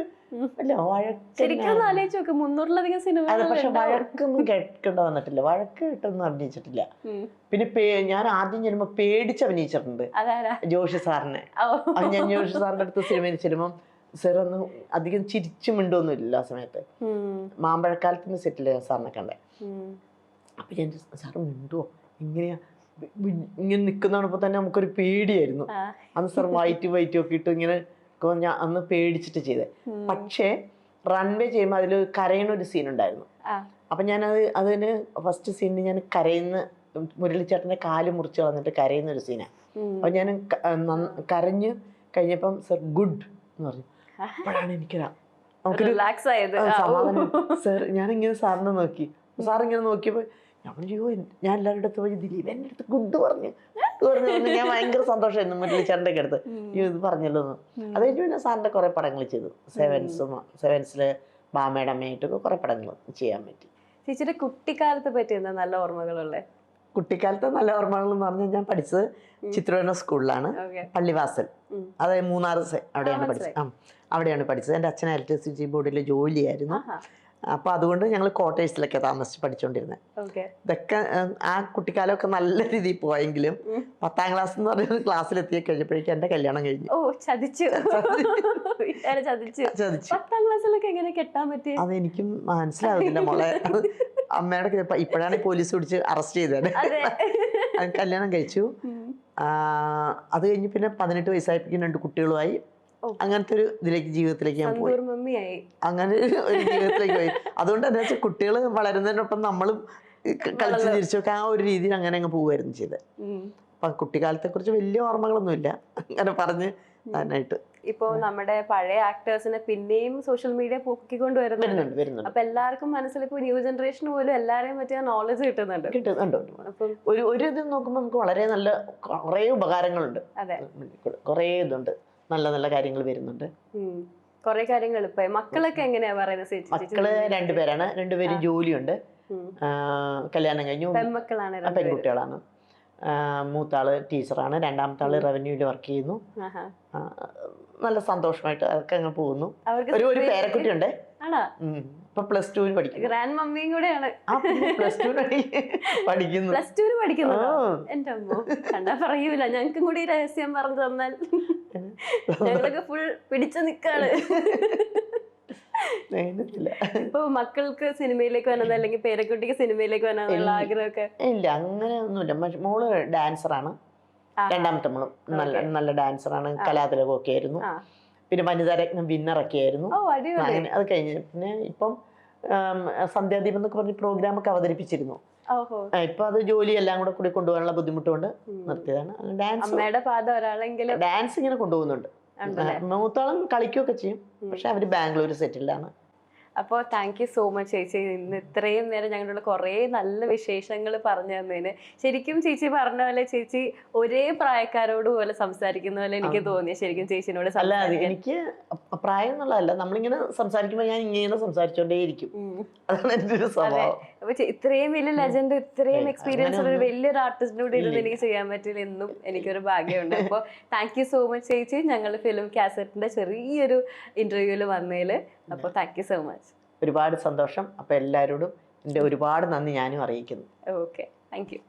Speaker 2: ശരിക്കും ആലോചിച്ച് നോക്ക്, 300-ലധികം സിനിമ.
Speaker 1: പക്ഷെ വഴക്കൊന്നും കേൾക്കേണ്ട വന്നിട്ടില്ല, വഴക്ക് കിട്ടൊന്നും അഭിനയിച്ചിട്ടില്ല. പിന്നെ ഞാൻ ആദ്യം ചെല്ലുമ്പോ പേടിച്ച് അഭിനയിച്ചിട്ടുണ്ട് ജോഷി സാറിനെ. ഞാൻ ജോഷി സാറിന്റെ അടുത്ത് സിനിമയിൽ ചെല്ലുമ്പം സാർ ഒന്ന് അധികം ചിരിച്ചു മിണ്ടൊന്നുമില്ല ആ സമയത്ത്. മാമ്പഴക്കാലത്തിന് സെറ്റില് സാറിനെ കണ്ടേ. അപ്പൊ ഞാൻ സാറ് മിണ്ടുവോ ഇങ്ങനെയാ ഇങ്ങനെ നിൽക്കുന്നതാണിപ്പോ തന്നെ നമുക്കൊരു പേടിയായിരുന്നു. അന്ന് സാർ വൈറ്റ് ഒക്കെ ഇട്ട് ഇങ്ങനെ ഞാൻ അന്ന് പേടിച്ചിട്ട് ചെയ്തേ. പക്ഷേ റൺവേ ചെയ്യുമ്പോൾ അതിൽ കരയുന്ന ഒരു സീൻ ഉണ്ടായിരുന്നു. അപ്പൊ അതിന് ഫസ്റ്റ് സീനിൽ ഞാൻ മുരളിച്ചേട്ടന്റെ കാല് മുറിച്ച് കളഞ്ഞിട്ട് കരയുന്ന ഒരു സീനാണ്. അപ്പൊ ഞാൻ കരഞ്ഞ് കഴിഞ്ഞപ്പം സർ ഗുഡ് എന്ന് പറഞ്ഞു. അപ്പോഴാണ് എനിക്കൊരു സമാധാനം. സാർ ഞാനിങ്ങനെ സാറിനെ നോക്കി, സാറിങ്ങനെ നോക്കിയപ്പോൾ ഞാൻ എല്ലാവരുടെ അടുത്ത് പോയി ദിലീപ് എൻ്റെ അടുത്ത് ഗുഡ് പറഞ്ഞു ഞാൻ ഭയങ്കര സന്തോഷമായിരുന്നു മുരളിച്ചേട്ടൻ്റെ അടുത്ത് ഇത് പറഞ്ഞല്ലോ എന്ന്. അത് കഴിഞ്ഞ് പിന്നെ സാറിൻ്റെ കുറേ പടങ്ങൾ ചെയ്തു. സെവൻസില് ബാമയുടെ അമ്മയായിട്ടൊക്കെ കുറേ പടങ്ങൾ ചെയ്യാൻ പറ്റി.
Speaker 2: ചേച്ചിയുടെ കുട്ടിക്കാലത്തെ പറ്റി എന്താ നല്ല ഓർമ്മകളുള്ളത്?
Speaker 1: കുട്ടിക്കാലത്തെ നല്ല ഓർമ്മകൾ എന്ന് പറഞ്ഞാൽ ഞാൻ പഠിച്ചത് ചിത്രവന സ്കൂളിലാണ്, പള്ളിവാസൽ, അതായത് മൂന്നാർ അവിടെയാണ് പഠിച്ചത്. അവിടെയാണ് പഠിച്ചത്. എൻ്റെ അച്ഛൻ ഇലക്ട്രിസിറ്റി ബോർഡിൽ ജോലിയായിരുന്നു. അപ്പോൾ അതുകൊണ്ട് ഞങ്ങൾ ക്വാർട്ടേഴ്സിലൊക്കെ താമസിച്ച് പഠിച്ചുകൊണ്ടിരുന്നത്.
Speaker 2: ഓക്കെ.
Speaker 1: ഇതൊക്കെ ആ കുട്ടിക്കാലമൊക്കെ നല്ല രീതിയിൽ പോയെങ്കിലും 10ാം ക്ലാസ് എന്ന് പറയുന്ന ക്ലാസ്സിലെത്തി കഴിഞ്ഞപ്പോഴേക്കും എൻ്റെ കല്യാണം കഴിഞ്ഞു.
Speaker 2: ഓ, ചതിച്ചു. വീട്ടുകാരെ ചതിച്ചു.
Speaker 1: ചതിച്ചു.
Speaker 2: 10ാം ക്ലാസ്സിലൊക്കെ എങ്ങനെ കെട്ടാൻ പറ്റി?
Speaker 1: അതെനിക്കും മനസ്സിലാവുന്നില്ല മോളെ. അമ്മയുടെ ഇപ്പോഴാണ് പോലീസ് പിടിച്ച് അറസ്റ്റ് ചെയ്തത്. കല്യാണം കഴിച്ചു. അത് കഴിഞ്ഞ് പിന്നെ 18 വയസ്സായപ്പോഴേക്കും 2 കുട്ടികളുമായി. അങ്ങനത്തെ ഒരു ജീവിതത്തിലേക്ക് ഞാൻ പോയി. അങ്ങനെ ഒരു ജീവിതത്തിലേക്ക് പോയി. അതുകൊണ്ട് എന്താ വെച്ചാൽ കുട്ടികൾ വളരുന്നതിനൊപ്പം നമ്മളും കളിച്ച് തിരിച്ചൊക്കെ ആ ഒരു രീതിയിൽ അങ്ങനെ അങ്ങ് പോവുമായിരുന്നു ചെയ്തത്. അപ്പം കുട്ടിക്കാലത്തെ കുറിച്ച് വലിയ ഓർമ്മകളൊന്നുമില്ല അങ്ങനെ പറഞ്ഞ് തന്നായിട്ട്.
Speaker 2: ഇപ്പൊ നമ്മുടെ പഴയ ആക്ടേഴ്സിനെ പിന്നെയും സോഷ്യൽ മീഡിയ പൊക്കിക്കൊണ്ട് വരുന്നുണ്ട്. അപ്പൊ എല്ലാവർക്കും മനസ്സിൽ ഇപ്പൊ ന്യൂ ജനറേഷൻ പോലും എല്ലാരെയും പറ്റിയ നോളജ് കിട്ടുന്നുണ്ട്.
Speaker 1: അപ്പം ഒരു ഇത് നോക്കുമ്പോൾ നമുക്ക് വളരെ നല്ല കുറേ ഉപകാരങ്ങളുണ്ട്.
Speaker 2: അതെ,
Speaker 1: കുറേ ഇതുണ്ട്, നല്ല നല്ല കാര്യങ്ങൾ വരുന്നുണ്ട്.
Speaker 2: കൊറേ കാര്യങ്ങൾ. ഇപ്പൊ മക്കളൊക്കെ എങ്ങനെയാ പറയുന്നത്?
Speaker 1: മക്കള് 2 പേരാണ്. 2 പേരും ജോലിയുണ്ട്, കല്യാണം കഴിഞ്ഞു, പെൺകുട്ടികളാണ്. മൂത്താള് ടീച്ചറാണ്, രണ്ടാമത്തെ ആള് റവന്യൂവിൽ വർക്ക് ചെയ്യുന്നു. നല്ല സന്തോഷമായിട്ട് അതൊക്കെ അങ്ങ് പോകുന്നു. ഒരു പേരക്കുട്ടിയുണ്ട്, ഇപ്പൊ +2 പഠിക്കുന്നു.
Speaker 2: ഗ്രാൻഡ് മമ്മിയും കൂടെയാണ്.
Speaker 1: പഠിക്കുന്നു.
Speaker 2: +2 പഠിക്കുന്നു. എന്റെ അമ്മോ, കണ്ടാ പറയൂല. ഞങ്ങൾക്കും കൂടി രഹസ്യം പറഞ്ഞു തന്നാൽ ഞങ്ങളൊക്കെ ഫുൾ പിടിച്ചു നിക്കാണ്. ഇപ്പൊ മക്കൾക്ക് സിനിമയിലേക്ക് വന്നത് അല്ലെങ്കിൽ പേരക്കുട്ടിക്ക് സിനിമയിലേക്ക് വരാനുള്ള ആഗ്രഹമൊക്കെ
Speaker 1: ഇല്ല? അങ്ങനെ ഒന്നുമില്ല. മോള് ഡാൻസറാണ്. രണ്ടാമത്തെ മോളും നല്ല ഡാൻസറാണ്. കലാതിലകമൊക്കെ ആയിരുന്നു. പിന്നെ വനിതാരത്നം വിന്നറൊക്കെ ആയിരുന്നു. അങ്ങനെ അത് കഴിഞ്ഞ് പിന്നെ ഇപ്പം സന്ധ്യാദീപം എന്നൊക്കെ പറഞ്ഞ് പ്രോഗ്രാം ഒക്കെ അവതരിപ്പിച്ചിരുന്നു. ഇപ്പൊ അത് ജോലി എല്ലാം കൂടി കൊണ്ടുപോകാനുള്ള ബുദ്ധിമുട്ടുകൊണ്ട് നിർത്തിയതാണ്. ഡാൻസ് ഇങ്ങനെ കൊണ്ടുപോകുന്നുണ്ട്. മൂത്തോളം കളിക്കുകയൊക്കെ ചെയ്യും, പക്ഷെ അവര് ബാംഗ്ലൂർ സെറ്റിൽഡാണ്.
Speaker 2: അപ്പോൾ താങ്ക് യു സോ മച്ച് ചേച്ചി. ഇന്ന് ഇത്രയും നേരം ഞങ്ങളുടെ കുറേ നല്ല വിശേഷങ്ങൾ പറഞ്ഞു തന്നതിന്. ശരിക്കും ചേച്ചി പറഞ്ഞ പോലെ ചേച്ചി ഒരേ പ്രായക്കാരോട് പോലെ സംസാരിക്കുന്ന പോലെ എനിക്ക് തോന്നി. ശരിക്കും ചേച്ചിനോട്
Speaker 1: എനിക്ക് പ്രായം എന്നുള്ളതല്ല, നമ്മളിങ്ങനെ സംസാരിക്കുമ്പോൾ ഞാൻ ഇങ്ങനെ സംസാരിച്ചോണ്ടേയിരിക്കും. അതാണ് എൻ്റെ ഒരു സ്വഭാവം.
Speaker 2: അപ്പൊ ഇത്രയും വലിയ ലെജൻഡ്, ഇത്രയും എക്സ്പീരിയൻസ് ഉള്ള ഒരു വലിയൊരു ആർട്ടിസ്റ്റിനോട് ഇരുന്ന് എനിക്ക് ചെയ്യാൻ പറ്റില്ല എന്നും എനിക്കൊരു ഭാഗ്യമുണ്ട്. അപ്പോൾ താങ്ക് യു സോ മച്ച് ചേച്ചി, ഞങ്ങൾ ഫിലിം കാസറ്റിന്റെ ചെറിയൊരു ഇന്റർവ്യൂവിൽ വന്നതിൽ. അപ്പോൾ താങ്ക് യു സോ മച്ച്.
Speaker 1: ഒരുപാട് സന്തോഷം. അപ്പോൾ എല്ലാവരോടും എൻ്റെ ഒരുപാട് നന്ദി ഞാനും അറിയിക്കുന്നു.
Speaker 2: Okay, thank you.